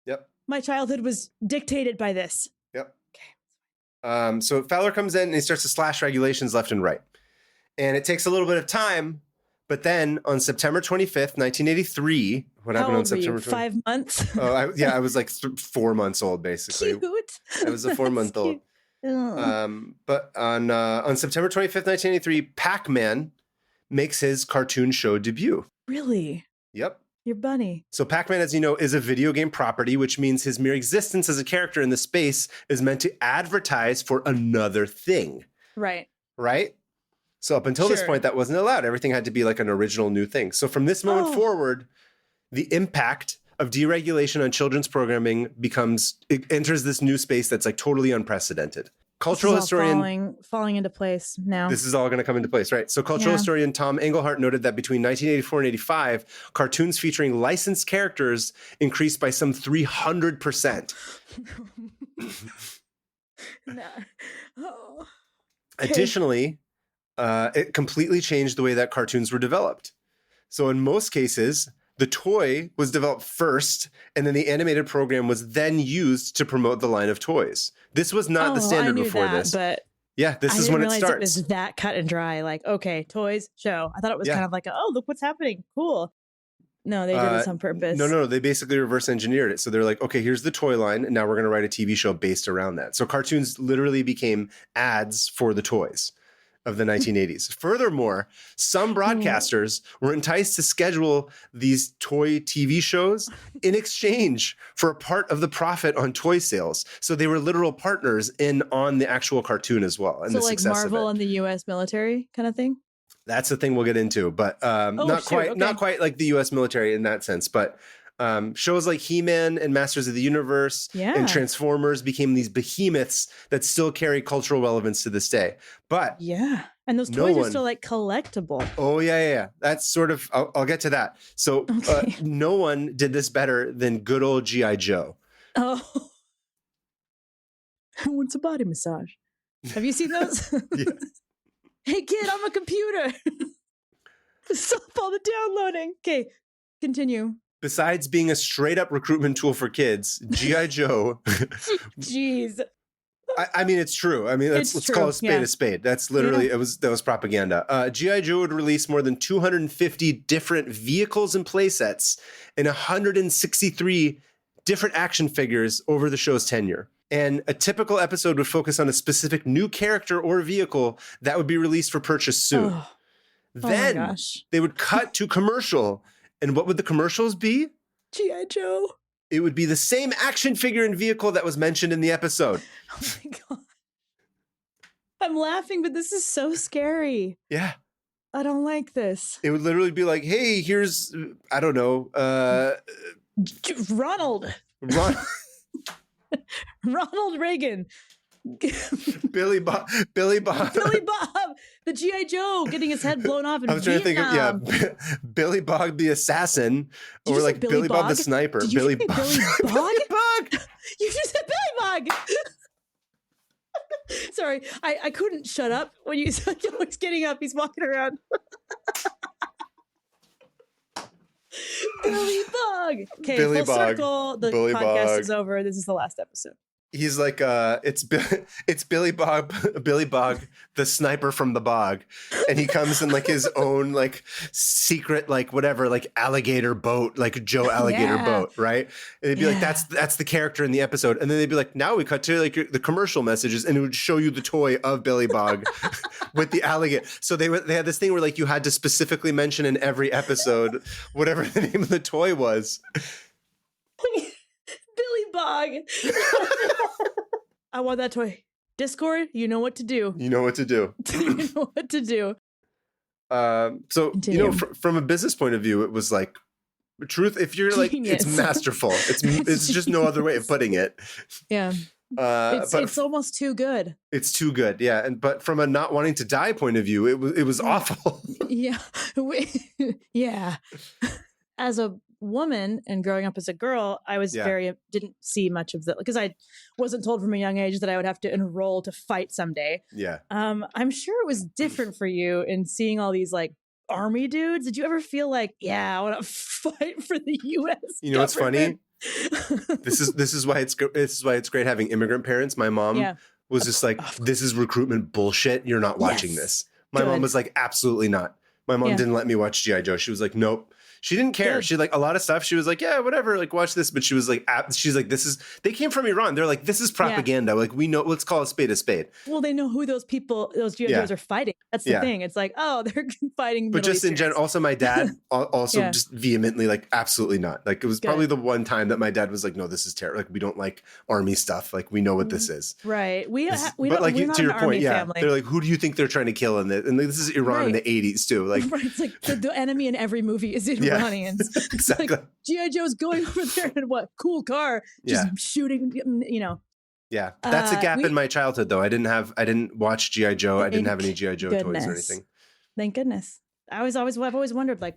Yep. My childhood was dictated by this. Yep. Okay. So Fowler comes in and he starts to slash regulations left and right. And it takes a little bit of time, but then on September 25th, 1983, what happened on September 25th? 5 months? I was like 4 months old, basically. Cute. I was a 4-month-old. But on September 25th, 1983, Pac-Man makes his cartoon show debut. Really? Yep. Your bunny. So Pac-Man, as you know, is a video game property, which means his mere existence as a character in the space is meant to advertise for another thing. Right. Right? So up until this point, that wasn't allowed. Everything had to be like an original new thing. So from this moment forward, the impact of deregulation on children's programming enters this new space that's like totally unprecedented. Cultural historian falling into place now. This is all going to come into place, right? So cultural historian Tom Engelhart noted that between 1984 and 85, cartoons featuring licensed characters increased by some 300%. Additionally, it completely changed the way that cartoons were developed. So in most cases, the toy was developed first, and then the animated program was then used to promote the line of toys. This was not the standard before this. But this is when it starts. It was that cut and dry. Like, okay, toys, show. I thought it was kind of like, look what's happening. Cool. No, they did this on purpose. No. They basically reverse engineered it. So they're like, okay, here's the toy line, and now we're going to write a TV show based around that. So cartoons literally became ads for the toys of the 1980s. Furthermore, some broadcasters were enticed to schedule these toy TV shows in exchange for a part of the profit on toy sales. So they were literal partners on the actual cartoon as well. And so like Marvel and the U.S. military kind of thing? That's the thing we'll get into, but not quite like the U.S. military in that sense, but shows like He-Man and Masters of the Universe and Transformers became these behemoths that still carry cultural relevance to this day. But and those toys are still like collectible. Oh yeah. That's sort of I'll get to that. So no one did this better than good old G.I. Joe. Oh, what's a body massage? Have you seen those? Hey kid, I'm a computer. Stop all the downloading. Okay, continue. Besides being a straight up recruitment tool for kids, G.I. Joe. Jeez. I mean, it's true. I mean, let's call a spade a spade. That's literally, that was propaganda. G.I. Joe would release more than 250 different vehicles and playsets and 163 different action figures over the show's tenure. And a typical episode would focus on a specific new character or vehicle that would be released for purchase soon. Then they would cut to commercial. And what would the commercials be? G.I. Joe. It would be the same action figure and vehicle that was mentioned in the episode. Oh my God. I'm laughing, but this is so scary. Yeah. I don't like this. It would literally be like, hey, here's, I don't know. Ronald Reagan. Billy Bob. Billy Bob. The G.I. Joe getting his head blown off in Vietnam. I was trying to think of, Billy Bob the assassin, or like Billy Bob the sniper. Billy Bog? Billy Bog. You just said Billy Bog. Sorry, I couldn't shut up when you said he's getting up. He's walking around. Billy Bog. Okay, Billy full Bog. circle. The Billy podcast Bog. is over. This is the last episode. He's like, it's Billy Bog, the sniper from the bog. And he comes in like his own like secret, like whatever, like alligator boat, like Joe Alligator boat, right? And they'd be like, that's the character in the episode. And then they'd be like, now we cut to like the commercial messages, and it would show you the toy of Billy Bog with the alligator. So they had this thing where like you had to specifically mention in every episode whatever the name of the toy was. Billy Bog. I want that toy. Discord, you know what to do. You know what to do. You know what to do. So, Continue. you know, from a business point of view, it was like, truth, if you're like, Genius. it's masterful. It's just no other way of putting it. Yeah. It's almost too good. It's too good. Yeah. But from a not wanting to die point of view, it was awful. Yeah. Yeah. As a woman and growing up as a girl, I was didn't see much of that because I wasn't told from a young age that I would have to enroll to fight someday. Yeah. I'm sure it was different for you in seeing all these like army dudes. Did you ever feel like, I want to fight for the U.S. You know what's funny? This is why it's great having immigrant parents. My mom was just like, this is recruitment bullshit. You're not watching this. My mom was like, absolutely not. My mom didn't let me watch G.I. Joe. She was like, nope. She didn't care. Good. She like a lot of stuff. She was like, yeah, whatever, like watch this. But she was like, they came from Iran. They're like, this is propaganda. Like we know, let's call a spade a spade. Well, they know who those G.I. Joes are fighting. That's the thing. It's like, oh, they're fighting. But just in general, also my dad also just vehemently like, absolutely not. Like it was probably the one time that my dad was like, no, this is terrible. Like we don't like army stuff. Like we know what this is. Right. We don't, like we're not to your an point, army family. They're like, who do you think they're trying to kill in this? And this is Iran in the 80s too. Like it's like the enemy in every movie is Iranians. Exactly. Like G.I. Joe's going over there in what cool car, just shooting, you know. Yeah, that's a gap in my childhood, though. I didn't watch G.I. Joe. I didn't have any G.I. Joe toys or anything. Thank goodness. I've always wondered, like,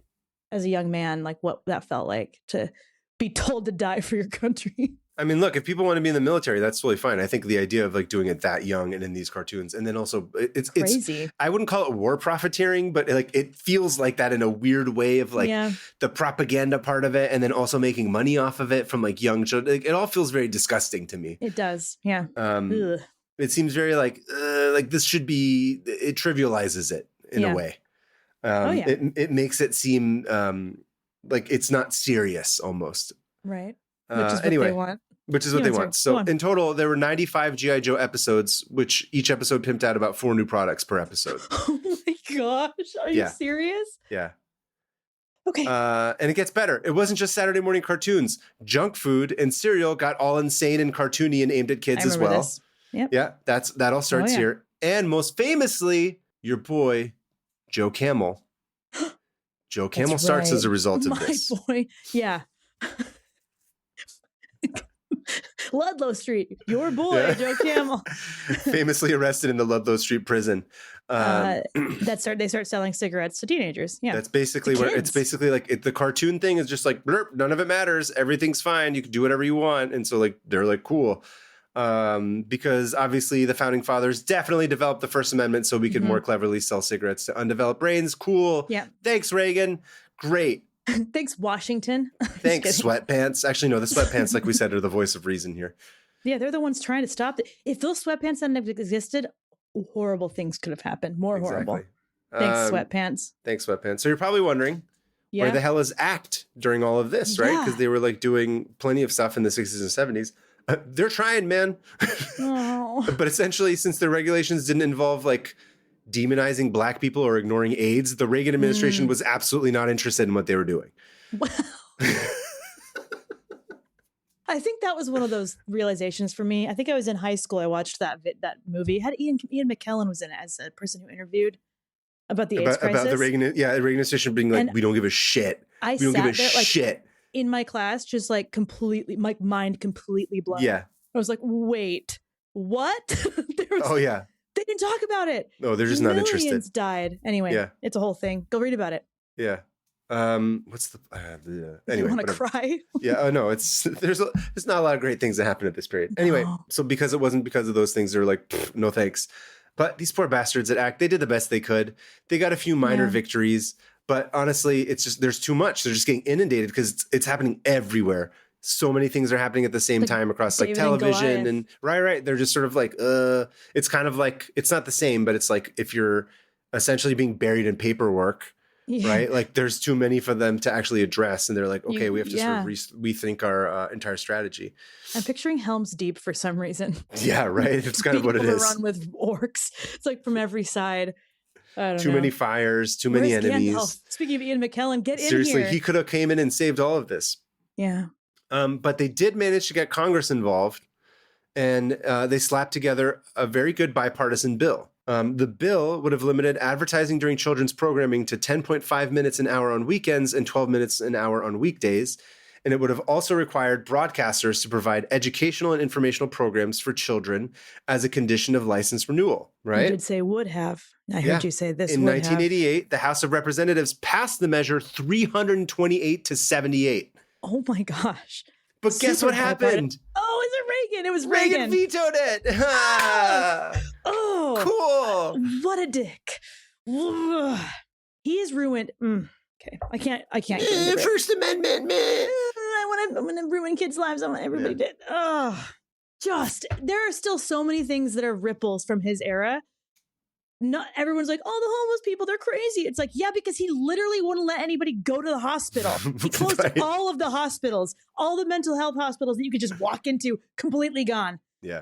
as a young man, like what that felt like to be told to die for your country. I mean, look, if people want to be in the military, that's totally fine. I think the idea of like doing it that young and in these cartoons, and then also it's crazy. I wouldn't call it war profiteering, but like it feels like that in a weird way of like the propaganda part of it, and then also making money off of it from like young children. Like, it all feels very disgusting to me. It does, yeah. It seems very like this should be. It trivializes it in a way. It makes it seem like it's not serious almost. Right. Which is what they want. Which is what they want. So in total, there were 95 G.I. Joe episodes, which each episode pimped out about 4 new products per episode. Oh my gosh. Are you serious? Yeah. Okay. And it gets better. It wasn't just Saturday morning cartoons. Junk food and cereal got all insane and cartoony and aimed at kids as well. This. Yep. Yeah, that all starts here. And most famously, your boy, Joe Camel. Joe Camel starts as a result of this. My boy. Yeah. Ludlow Street, your boy, Joe Camel. Famously arrested in the Ludlow Street prison. They start selling cigarettes to teenagers. Yeah. That's basically where it's basically like the cartoon thing is just like, blurp, none of it matters. Everything's fine. You can do whatever you want. And so like, they're like, cool. because obviously the founding fathers definitely developed the First Amendment so we could more cleverly sell cigarettes to undeveloped brains. Cool. Yeah. Thanks, Reagan. Great. Thanks, Washington. Thanks, sweatpants. Actually, no, the sweatpants, like we said, are the voice of reason here. Yeah, they're the ones trying to stop it. If those sweatpants hadn't existed, horrible things could have happened. More horrible. Thanks, sweatpants. Thanks, sweatpants. So you're probably wondering, where the hell is ACT during all of this, right? Because they were like doing plenty of stuff in the 60s and 70s. They're trying, man. Oh. But essentially, since their regulations didn't involve like demonizing black people or ignoring AIDS, the Reagan administration was absolutely not interested in what they were doing. Well, I think that was one of those realizations for me. I think I was in high school. I watched that movie. It had Ian McKellen was in it as a person who interviewed about the AIDS crisis. About the Reagan administration being like, and we don't give a shit. We don't give a shit. In my class, just like completely, my mind completely blown. Yeah. I was like, wait, what? They didn't talk about it. No, they're just not interested. Millions died. Anyway, it's a whole thing. Go read about it. Yeah. What's the anyway? You want to cry? Yeah. No, there's not a lot of great things that happen at this period. Anyway, so because it wasn't because of those things, they're like, no thanks. But these poor bastards at ACT, they did the best they could. They got a few minor victories, but honestly, it's just there's too much. They're just getting inundated because it's happening everywhere. So many things are happening at the same time across like television and right. They're just sort of like, it's kind of like it's not the same, but it's like if you're essentially being buried in paperwork. Yeah. Right? Like there's too many for them to actually address. And they're like, okay, we have to sort of rethink our entire strategy. I'm picturing Helm's Deep for some reason. Yeah, right. It's kind of what it is. Run with orcs. It's like from every side. I don't know. Too many fires, too many enemies. Gandalf? Speaking of Ian McKellen, get Seriously, in here. He could have came in and saved all of this. Yeah. But they did manage to get Congress involved. And they slapped together a very good bipartisan bill. The bill would have limited advertising during children's programming to 10.5 minutes an hour on weekends and 12 minutes an hour on weekdays. And it would have also required broadcasters to provide educational and informational programs for children as a condition of license renewal, right? You did say would have. I heard you say this in 1988, the House of Representatives passed the measure 328 to 78. Oh my gosh. But guess what happened? Oh, is it Reagan? It was Reagan. Reagan vetoed it. Oh, cool. What a dick. He is ruined. Okay. I can't. First Amendment, man. I want to ruin kids' lives. I want everybody dead. There are still so many things that are ripples from his era. Not everyone's like, oh, the homeless people, they're crazy. It's like, yeah, because he literally wouldn't let anybody go to the hospital. He closed all of the hospitals, all the mental health hospitals that you could just walk into, completely gone. Yeah.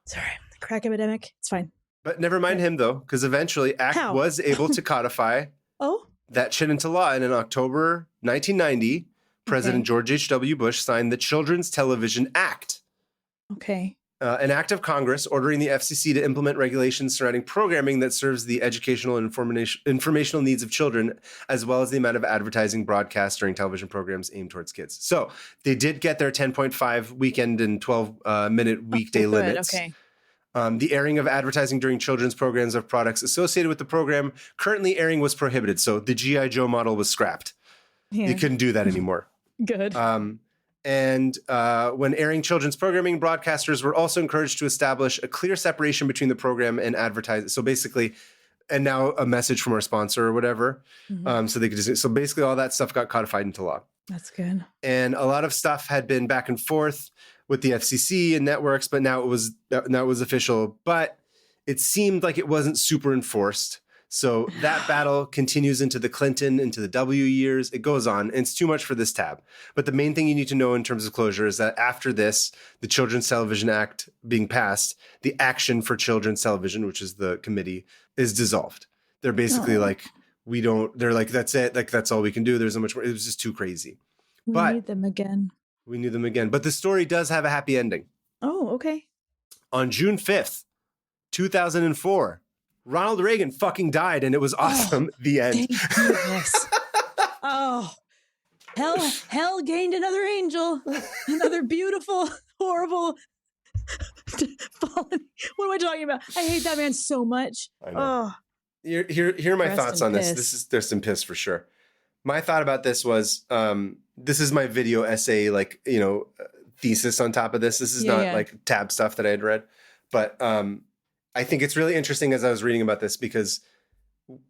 Sorry, the crack epidemic. It's fine. But never mind him, though, because eventually ACT was able to codify that shit into law. And in October 1990, President George H.W. Bush signed the Children's Television Act. Okay. An act of Congress ordering the FCC to implement regulations surrounding programming that serves the educational and informational needs of children, as well as the amount of advertising broadcast during television programs aimed towards kids. So they did get their 10.5 weekend and 12-minute weekday limits. Okay. The airing of advertising during children's programs of products associated with the program currently airing was prohibited. So the G.I. Joe model was scrapped. Yeah. You couldn't do that anymore. Good. And when airing children's programming, broadcasters were also encouraged to establish a clear separation between the program and advertising. So basically, and now a message from our sponsor or whatever. So they could so basically all that stuff got codified into law. That's good. And a lot of stuff had been back and forth with the FCC and networks, but now it was official. But it seemed like it wasn't super enforced. So that battle continues into the Clinton, into the W years. It goes on. And it's too much for this tab. But the main thing you need to know in terms of closure is that after this, the Children's Television Act being passed, the Action for Children's Television, which is the committee, is dissolved. They're basically they're like, that's it. Like, that's all we can do. There's so much more. It was just too crazy. We need them again. We need them again. But the story does have a happy ending. Oh, okay. On June 5th, 2004, Ronald Reagan fucking died, and it was awesome. The end. Thank goodness. Hell gained another angel, another beautiful, horrible, fallen. What am I talking about? I hate that man so much. I know. Here are my thoughts on this. There's some piss for sure. My thought about this was, this is my video essay, thesis on top of this. This is not like tab stuff that I had read, but I think it's really interesting as I was reading about this because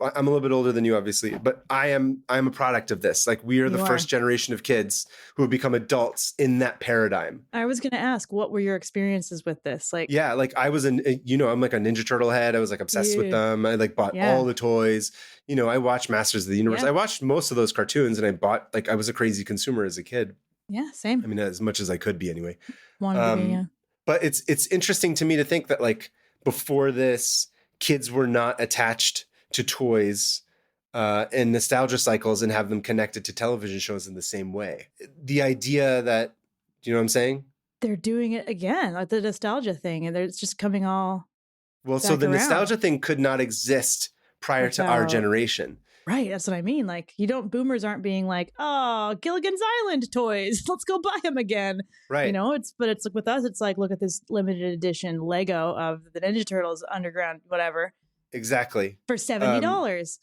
I'm a little bit older than you, obviously, but I'm a product of this. Like we are the first generation of kids who have become adults in that paradigm. I was going to ask, what were your experiences with this? Like, yeah, like I was I'm like a Ninja Turtle head. I was like obsessed with them. I like bought all the toys. I watched Masters of the Universe. I watched most of those cartoons, and I was a crazy consumer as a kid. Yeah, same. I mean, as much as I could be anyway. Wanted to be, yeah. But it's interesting to me to think that like before this, kids were not attached to toys and nostalgia cycles and have them connected to television shows in the same way. The idea that, do you know what I'm saying? They're doing it again, like the nostalgia thing, and it's just coming all well. So the nostalgia thing could not exist prior to our generation. Right, that's what I mean. Like, boomers aren't being like, oh, Gilligan's Island toys, let's go buy them again. Right. But it's like with us, it's like, look at this limited edition Lego of the Ninja Turtles underground, whatever. Exactly. For $70.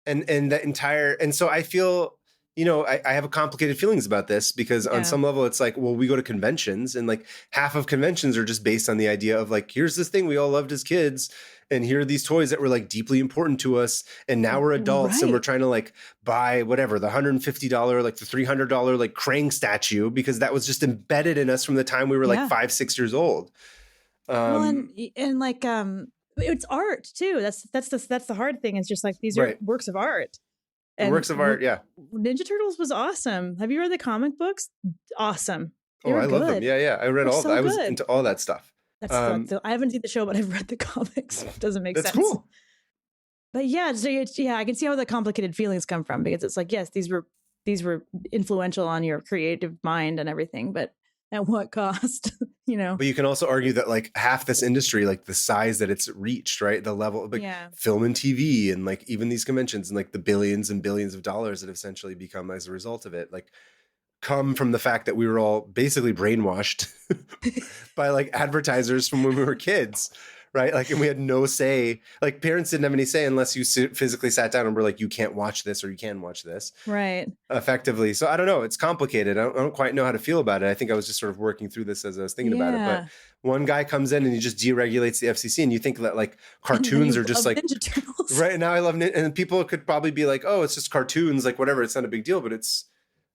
And that entire, and so I feel, I have complicated feelings about this because on some level it's like, well, we go to conventions and like half of conventions are just based on the idea of like, here's this thing we all loved as kids. And here are these toys that were like deeply important to us. And now we're adults and we're trying to like buy whatever, the $150, like the $300 like Krang statue, because that was just embedded in us from the time we were like 5-6 years old. Well, and like, it's art too. That's the hard thing. It's just like, these are works of art. And works of art. Yeah. Ninja Turtles was awesome. Have you read the comic books? Awesome. I love them. Yeah. I read all of that. I was into all that stuff. I haven't seen the show, but I've read the comics. It doesn't make sense. That's cool. But yeah, I can see how the complicated feelings come from, because it's like, yes, these were influential on your creative mind and everything, but at what cost? But you can also argue that like half this industry, like the size that it's reached, right? The level of like film and TV and like even these conventions and like the billions and billions of dollars that have essentially become as a result of it, like come from the fact that we were all basically brainwashed by like advertisers from when we were kids, right? Like, and we had no say, like parents didn't have any say unless you physically sat down and were like, you can't watch this or you can watch this. Right. Effectively. So I don't know. It's complicated. I don't quite know how to feel about it. I think I was just sort of working through this as I was thinking about it. But one guy comes in and he just deregulates the FCC and you think that like cartoons are just like, right now I love it. And people could probably be like, oh, it's just cartoons, like whatever. It's not a big deal, but it's,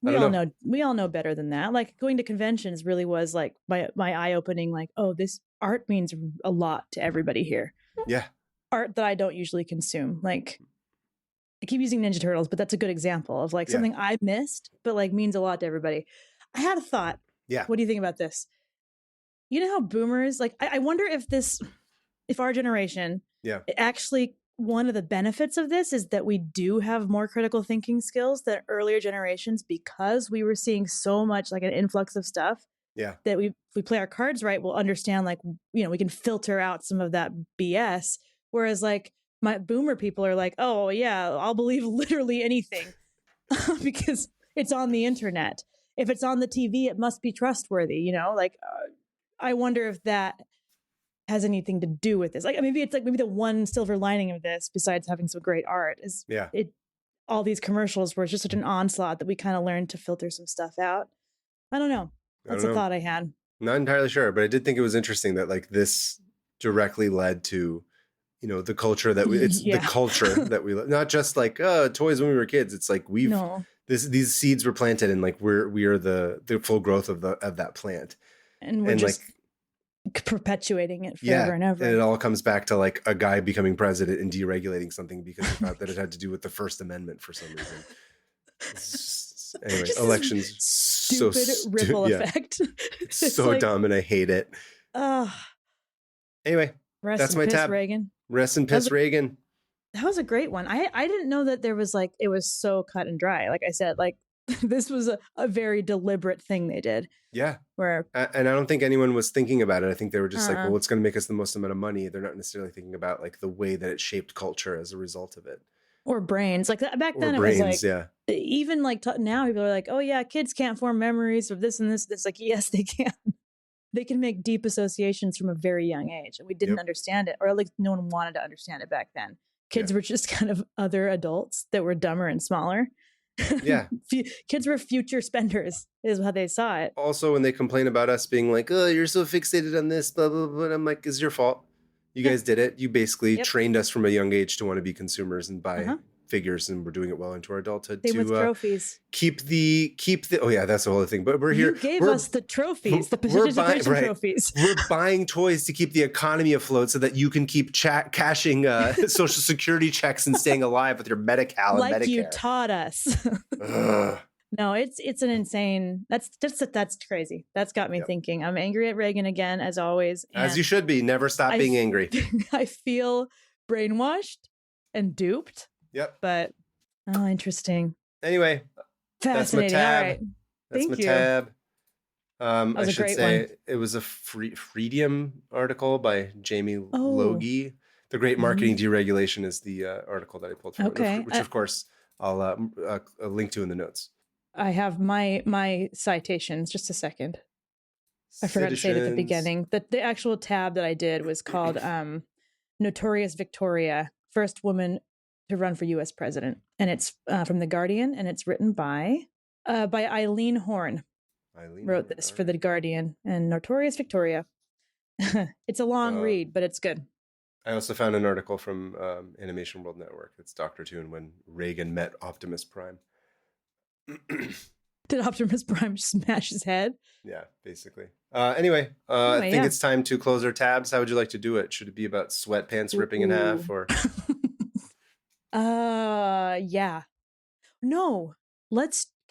we all know better than that. Like going to conventions really was like my eye opening, like, oh, this art means a lot to everybody here. Yeah. Art that I don't usually consume. Like I keep using Ninja Turtles, but that's a good example of like something I missed, but like means a lot to everybody. I had a thought. Yeah. What do you think about this? You know how boomers, like, I wonder if our generation, actually, one of the benefits of this is that we do have more critical thinking skills than earlier generations, because we were seeing so much like an influx of stuff. Yeah. That if we play our cards right, we'll understand, like, we can filter out some of that BS. Whereas like my boomer people are like, oh yeah, I'll believe literally anything because it's on the internet. If it's on the TV, it must be trustworthy, I wonder if that has anything to do with this. Like maybe the one silver lining of this, besides having some great art, is all these commercials were just such an onslaught that we kind of learned to filter some stuff out. I don't know. That's a thought I had. Not entirely sure, but I did think it was interesting that like this directly led to, the culture that the culture that we, not just like toys when we were kids. It's like these seeds were planted and like we are the full growth of that plant. And we're just like perpetuating it forever and ever. And it all comes back to like a guy becoming president and deregulating something because he thought that it had to do with the First Amendment for some reason. Anyway, elections, stupid ripple effect. It's so dumb and I hate it. Anyway, that's my tab. Reagan. Rest in piss, Reagan. That was a great one. I didn't know that there was like, it was so cut and dry. Like I said, like this was a very deliberate thing they did. Yeah. And I don't think anyone was thinking about it. I think they were just like, well, what's going to make us the most amount of money? They're not necessarily thinking about like the way that it shaped culture as a result of it. Or brains. Like back then, brains, it was like, even like now people are like, oh yeah, kids can't form memories of this and this. It's like, yes, they can. They can make deep associations from a very young age. And we didn't understand it, or at least no one wanted to understand it back then. Kids were just kind of other adults that were dumber and smaller. Yeah. Kids were future spenders is how they saw it. Also, when they complain about us being like, oh, you're so fixated on this, blah, blah, blah. I'm like, it's your fault. You guys did it. You basically trained us from a young age to want to be consumers and buy figures, and we're doing it well into our adulthood. Same with trophies. Keep the. Oh yeah, that's the whole thing. But we're here. You gave us the trophies, the participation trophies. We're buying toys to keep the economy afloat, so that you can keep cashing Social Security checks and staying alive with your Medi-Cal and Medicare. Like you taught us. No, it's an insane. That's crazy. That's got me thinking. I'm angry at Reagan again, as always. As you should be. Never stop being angry. I feel brainwashed and duped. Yep. But interesting. Anyway, fascinating. All right. That's Thank my you. tab. I should say one. It was a Freedium article by Jamie Logie. The Great Marketing Deregulation is the article that I pulled from. Okay. Which of course I'll link to in the notes. I have my citations. Just a second. I forgot to say it at the beginning. The actual tab that I did was called Notorious Victoria, first woman to run for U.S. president. And it's from The Guardian, and it's written by Eileen Horn. Wrote this for The Guardian, and Notorious Victoria. It's a long read, but it's good. I also found an article from Animation World Network. It's Dr. Toon when Reagan met Optimus Prime. Did Optimus Prime smash his head? Yeah, basically. Anyway, I think it's time to close our tabs. How would you like to do it? Should it be about sweatpants ripping in half, or? Yeah. No.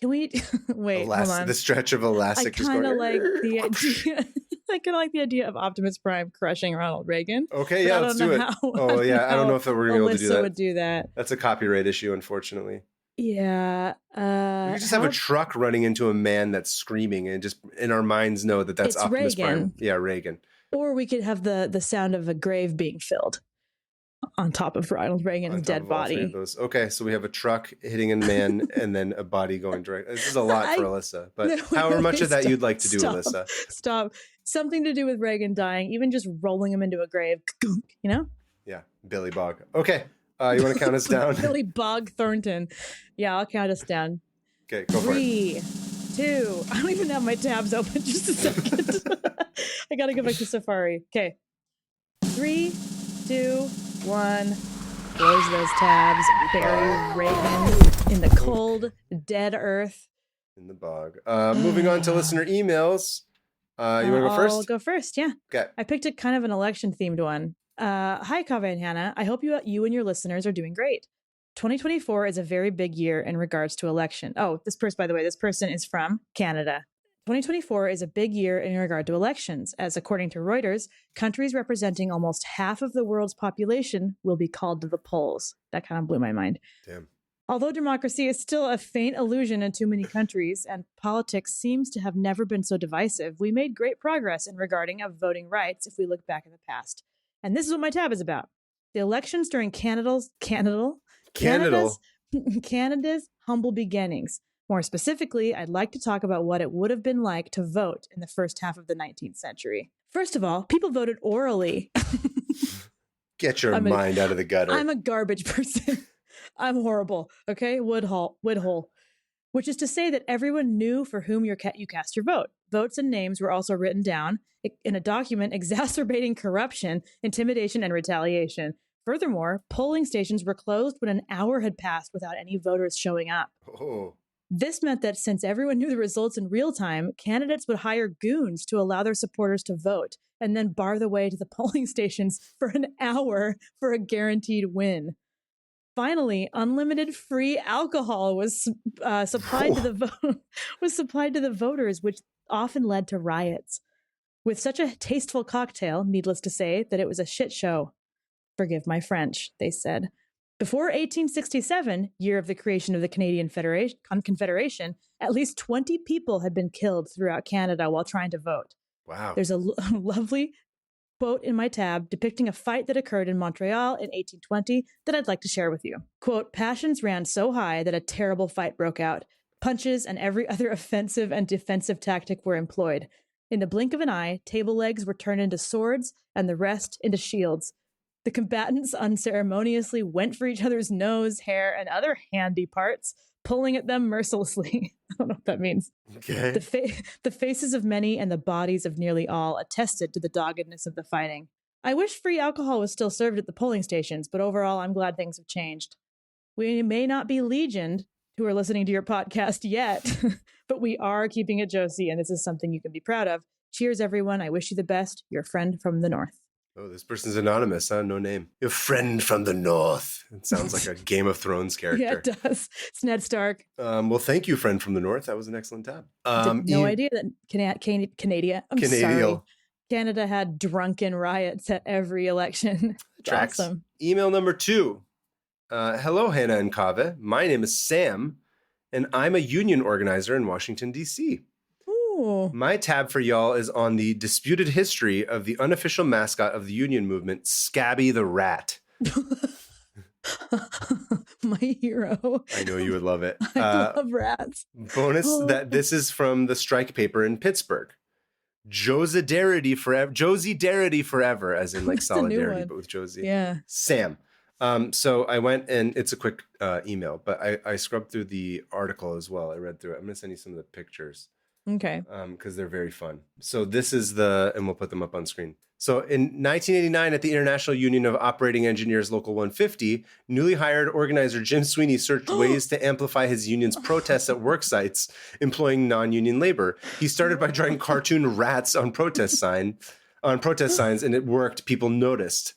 Can we wait? Hold on. The stretch of elastic. I kind of like the idea. I kind of like the idea of Optimus Prime crushing Ronald Reagan. Okay, yeah, let's do it. I don't know if we're going to be able to do that. Would do that. That's a copyright issue, unfortunately. Yeah. You just have a truck running into a man that's screaming, and just in our minds know that that's Optimus Prime. Yeah, Reagan. Or we could have the sound of a grave being filled on top of Ronald Reagan's dead body. Okay, so we have a truck hitting a man and then a body going direct. This is a lot for Alyssa, but however much of that you'd like to do, Alyssa. Stop. Something to do with Reagan dying, even just rolling him into a grave, you know? Yeah, Billy Bog. Okay, you want to count us down? Billy Bog Thornton. Yeah, I'll count us down. Okay, go for it. 3, 2. I don't even have my tabs open. Just a second. I got to go back to Safari. Okay. 3, 2, 1. Close those tabs. Bury Reagan in the cold, dead earth. In the bog. Moving on to listener emails. You want to go first? I'll go first, yeah. Okay. I picked a kind of an election-themed one. Hi, Kaveh and Hannah. I hope you and your listeners are doing great. 2024 is a very big year in regards to election. Oh, this person is from Canada. 2024 is a big year in regard to elections, as according to Reuters, countries representing almost half of the world's population will be called to the polls. That kind of blew my mind. Damn. Although democracy is still a faint illusion in too many countries, and politics seems to have never been so divisive, we made great progress in regarding of voting rights if we look back in the past. And this is what my tab is about. The elections during Canada's humble beginnings. More specifically, I'd like to talk about what it would have been like to vote in the first half of the 19th century. First of all, people voted orally. Get your mind out of the gutter. I'm a garbage person. I'm horrible. Okay, Woodhull. Which is to say that everyone knew for whom you cast your vote. Votes and names were also written down in a document exacerbating corruption, intimidation, and retaliation. Furthermore, polling stations were closed when an hour had passed without any voters showing up. Oh. This meant that since everyone knew the results in real time, candidates would hire goons to allow their supporters to vote and then bar the way to the polling stations for an hour for a guaranteed win. Finally, unlimited free alcohol was supplied to the voters, which often led to riots. With such a tasteful cocktail, needless to say, that it was a shit show. Forgive my French, they said. Before 1867, year of the creation of the Canadian Confederation, at least 20 people had been killed throughout Canada while trying to vote. Wow. There's a lovely quote in my tab depicting a fight that occurred in Montreal in 1820 that I'd like to share with you. Quote, passions ran so high that a terrible fight broke out. Punches and every other offensive and defensive tactic were employed. In the blink of an eye, table legs were turned into swords and the rest into shields. The combatants unceremoniously went for each other's nose, hair, and other handy parts, pulling at them mercilessly. I don't know what that means. Okay. The faces of many and the bodies of nearly all attested to the doggedness of the fighting. I wish free alcohol was still served at the polling stations, but overall, I'm glad things have changed. We may not be legioned who are listening to your podcast yet, but we are keeping it Josie, and this is something you can be proud of. Cheers, everyone. I wish you the best. Your friend from the north. Oh, this person's anonymous, huh? No name. Your friend from the north. It sounds like a Game of Thrones character. Yeah, it does. It's Ned Stark. Well, thank you, friend from the north. That was an excellent tab. No idea that Canada had drunken riots at every election. Tracks. Awesome. Email number 2. Hello, Hannah and Kaveh. My name is Sam, and I'm a union organizer in Washington, D.C. Ooh. My tab for y'all is on the disputed history of the unofficial mascot of the union movement, Scabby the Rat. My hero. I know you would love it. I love rats. Bonus that this is from the strike paper in Pittsburgh. Josie Darity forever, as in like solidarity, but with Josie. Yeah. Sam. So I went, and it's a quick email, but I scrubbed through the article as well. I read through it. I'm going to send you some of the pictures. Okay. Because they're very fun. So this is and we'll put them up on screen. So in 1989, at the International Union of Operating Engineers Local 150, newly hired organizer Jim Sweeney searched ways to amplify his union's protests at work sites, employing non-union labor. He started by drawing cartoon rats on protest signs, and it worked. People noticed.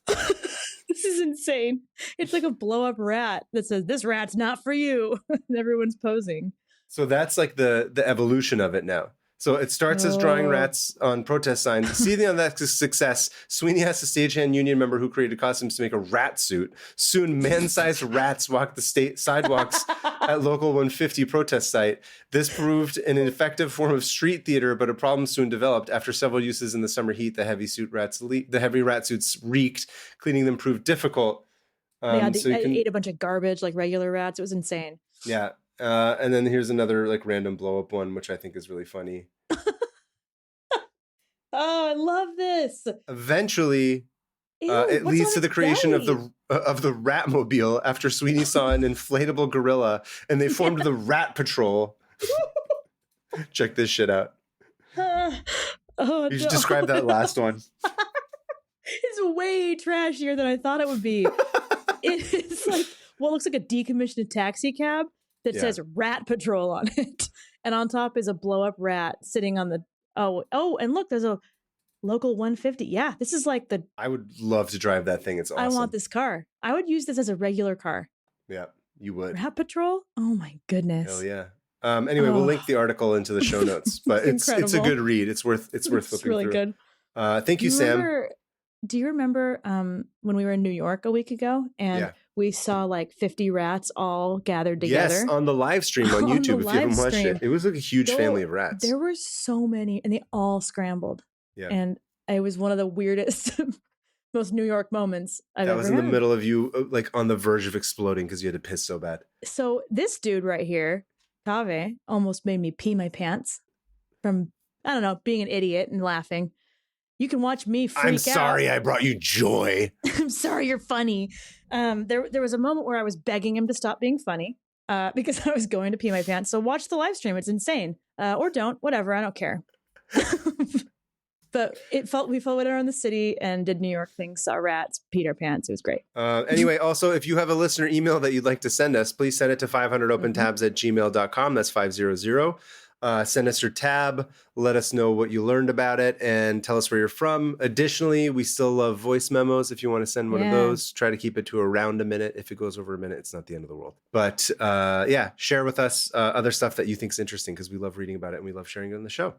This is insane. It's like a blow-up rat that says, "This rat's not for you." And everyone's posing. So that's like the evolution of it now. So it starts as drawing rats on protest signs. Seizing on that success, Sweeney asked a stagehand union member who created costumes to make a rat suit. Soon, man-sized rats walked the sidewalks at local 150 protest site. This proved an effective form of street theater, but a problem soon developed. After several uses in the summer heat, the heavy rat suits reeked. Cleaning them proved difficult. They ate a bunch of garbage like regular rats. It was insane. Yeah. And then here's another like random blow up one, which I think is really funny. Oh, I love this. Eventually, it leads to the creation of the Ratmobile after Sweeney saw an inflatable gorilla, and they formed the Rat Patrol. Check this shit out. You should describe that last one. It's way trashier than I thought it would be. It's like what looks like a decommissioned taxi cab that says Rat Patrol on it. And on top is a blow up rat sitting on the and look, there's a local 150. Yeah, this is like I would love to drive that thing. It's awesome. I want this car. I would use this as a regular car. Yeah, you would. Rat Patrol? Oh my goodness. Hell yeah. Anyway, we'll link the article into the show notes, but it's a good read. It's worth flipping through. It's really good. Thank you, Sam. Do you remember when we were in New York a week ago and we saw like 50 rats all gathered together? Yes, on the live stream on YouTube. If you haven't watched it, it was like a huge family of rats. There were so many, and they all scrambled. Yeah, and it was one of the weirdest, most New York moments I've ever had. That was in the middle of you, like on the verge of exploding because you had to piss so bad. So this dude right here, Kaveh, almost made me pee my pants from being an idiot and laughing. You can watch me freak out. I'm sorry I brought you joy. I'm sorry you're funny. There was a moment where I was begging him to stop being funny because I was going to pee my pants. So watch the live stream. It's insane. Or don't. Whatever. I don't care. But we followed around the city and did New York things, saw rats, peed our pants. It was great. Anyway, also, if you have a listener email that you'd like to send us, please send it to 500opentabs@gmail.com. That's 500. Send us your tab, let us know what you learned about it, and tell us where you're from. Additionally, we still love voice memos. If you want to send one of those, try to keep it to around a minute. If it goes over a minute, it's not the end of the world. But share with us other stuff that you think is interesting, because we love reading about it and we love sharing it on the show.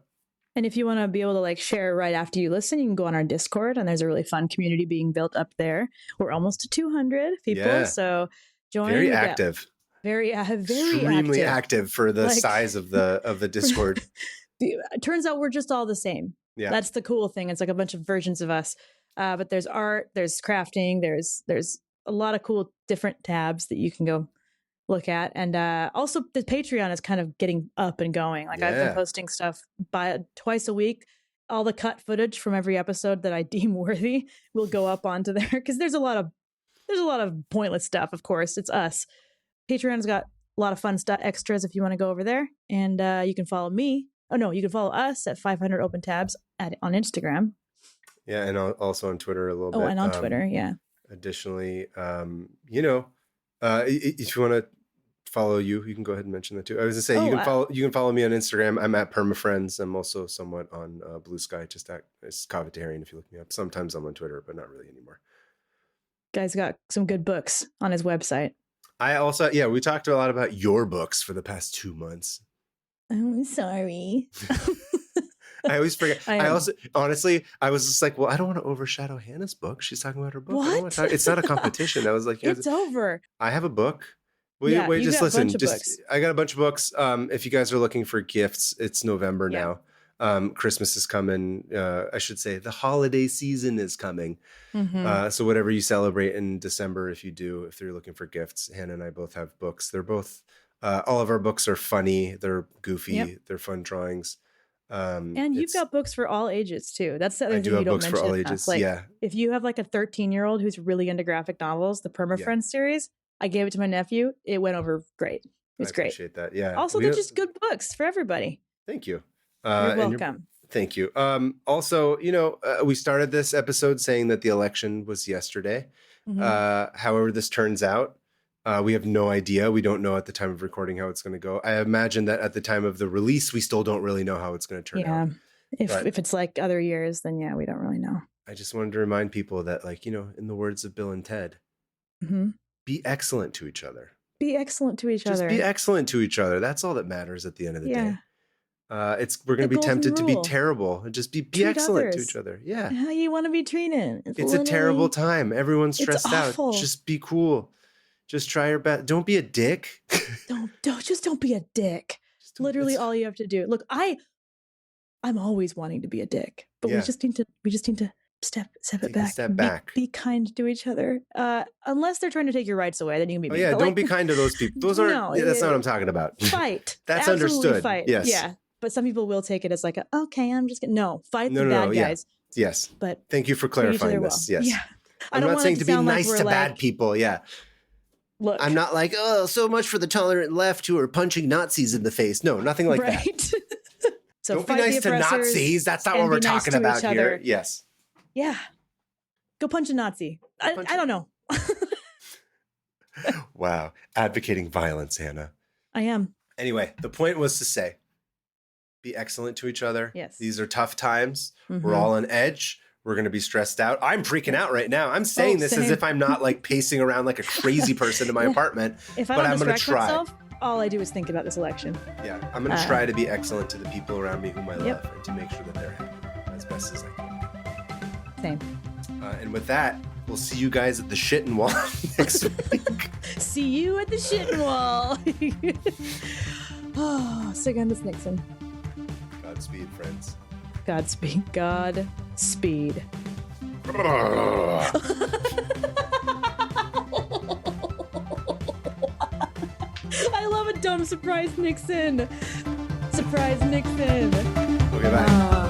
And if you want to be able to like share right after you listen, you can go on our Discord, and there's a really fun community being built up there. We're almost to 200 people, so join. Very active. Very extremely active for the size of the Discord. It turns out we're just all the same. Yeah, that's the cool thing. It's like a bunch of versions of us. But there's art, there's crafting, there's a lot of cool different tabs that you can go look at, and also the Patreon is kind of getting up and going. Like I've been posting stuff twice a week. All the cut footage from every episode that I deem worthy will go up onto there, because there's a lot of pointless stuff. Of course, it's us. Patreon's got a lot of fun stuff, extras if you want to go over there. And you can follow me. Oh, no, you can follow us at 500 Open Tabs on Instagram. Yeah, and also on Twitter a little bit. Oh, and on Twitter, yeah. Additionally, if you want to follow you can go ahead and mention that too. I was gonna say you can follow me on Instagram. I'm at PermaFriends. I'm also somewhat on Blue Sky, just at Covetarian if you look me up. Sometimes I'm on Twitter, but not really anymore. Guy's got some good books on his website. I also, we talked a lot about your books for the past 2 months. I'm sorry. I always forget. I also, honestly, I was just like, well, I don't want to overshadow Hannah's book. She's talking about her book. What? It's not a competition. I was like, it's over. I have a book. Wait, just listen. I got a bunch of books. If you guys are looking for gifts, it's November now. Christmas is coming. I should say the holiday season is coming. Mm-hmm. So whatever you celebrate in December, if you're looking for gifts, Hannah and I both have books. They're both, all of our books are funny. They're goofy. They're fun drawings. And you've got books for all ages too. That's the other thing you don't mention. I do have books for all ages. Like, if you have like a 13-year-old who's really into graphic novels, the PermaFriends series, I gave it to my nephew. It went over great. It was great. I appreciate that. Yeah. Also, they're just good books for everybody. Thank you. You're welcome. Thank you. Also, we started this episode saying that the election was yesterday. Mm-hmm. However, this turns out, we have no idea. We don't know at the time of recording how it's going to go. I imagine that at the time of the release, we still don't really know how it's going to turn out. If it's like other years, then we don't really know. I just wanted to remind people that, in the words of Bill and Ted, be excellent to each other. Be excellent to each other. Just be excellent to each other. That's all that matters at the end of the day. We're going to be tempted to be terrible and just be excellent to each other. Yeah. How you want to be treated. It's a terrible time. Everyone's stressed out. Just be cool. Just try your best. Don't be a dick. Don't be a dick. Literally all you have to do. Look, I'm always wanting to be a dick, but we just need to step it back. Step back. Be kind to each other. Unless they're trying to take your rights away, then you can be mean. Yeah, don't be kind to those people. Those aren't that's not what I'm talking about. Fight. That's understood. Fight. Yes. Yeah. But some people will take it as like, okay, I'm just gonna fight the bad guys. Yeah. Yes. But thank you for clarifying this. Yes. Yeah. I'm not saying to be nice to bad people. Yeah. Look, I'm not like, oh, so much for the tolerant left who are punching Nazis in the face. No, nothing like that. So don't be nice to Nazis. That's not what we're talking about here. Yes. Yeah. Go punch a Nazi. I don't know. Wow. Advocating violence, Hannah. I am. Anyway, the point was to say, be excellent to each other. Yes. These are tough times. Mm-hmm. We're all on edge. We're going to be stressed out. I'm freaking out right now. I'm saying this as if I'm not like pacing around like a crazy person in my apartment. If I don't distract myself, all I do is think about this election. Yeah. I'm going to try to be excellent to the people around me whom I love and to make sure that they're happy as best as I can. Same. And with that, we'll see you guys at the shitting wall next week. See you at the shitting wall. Secondus Nixon. Godspeed, friends. Godspeed. Godspeed. I love a dumb surprise Nixon. Surprise Nixon. Okay, bye.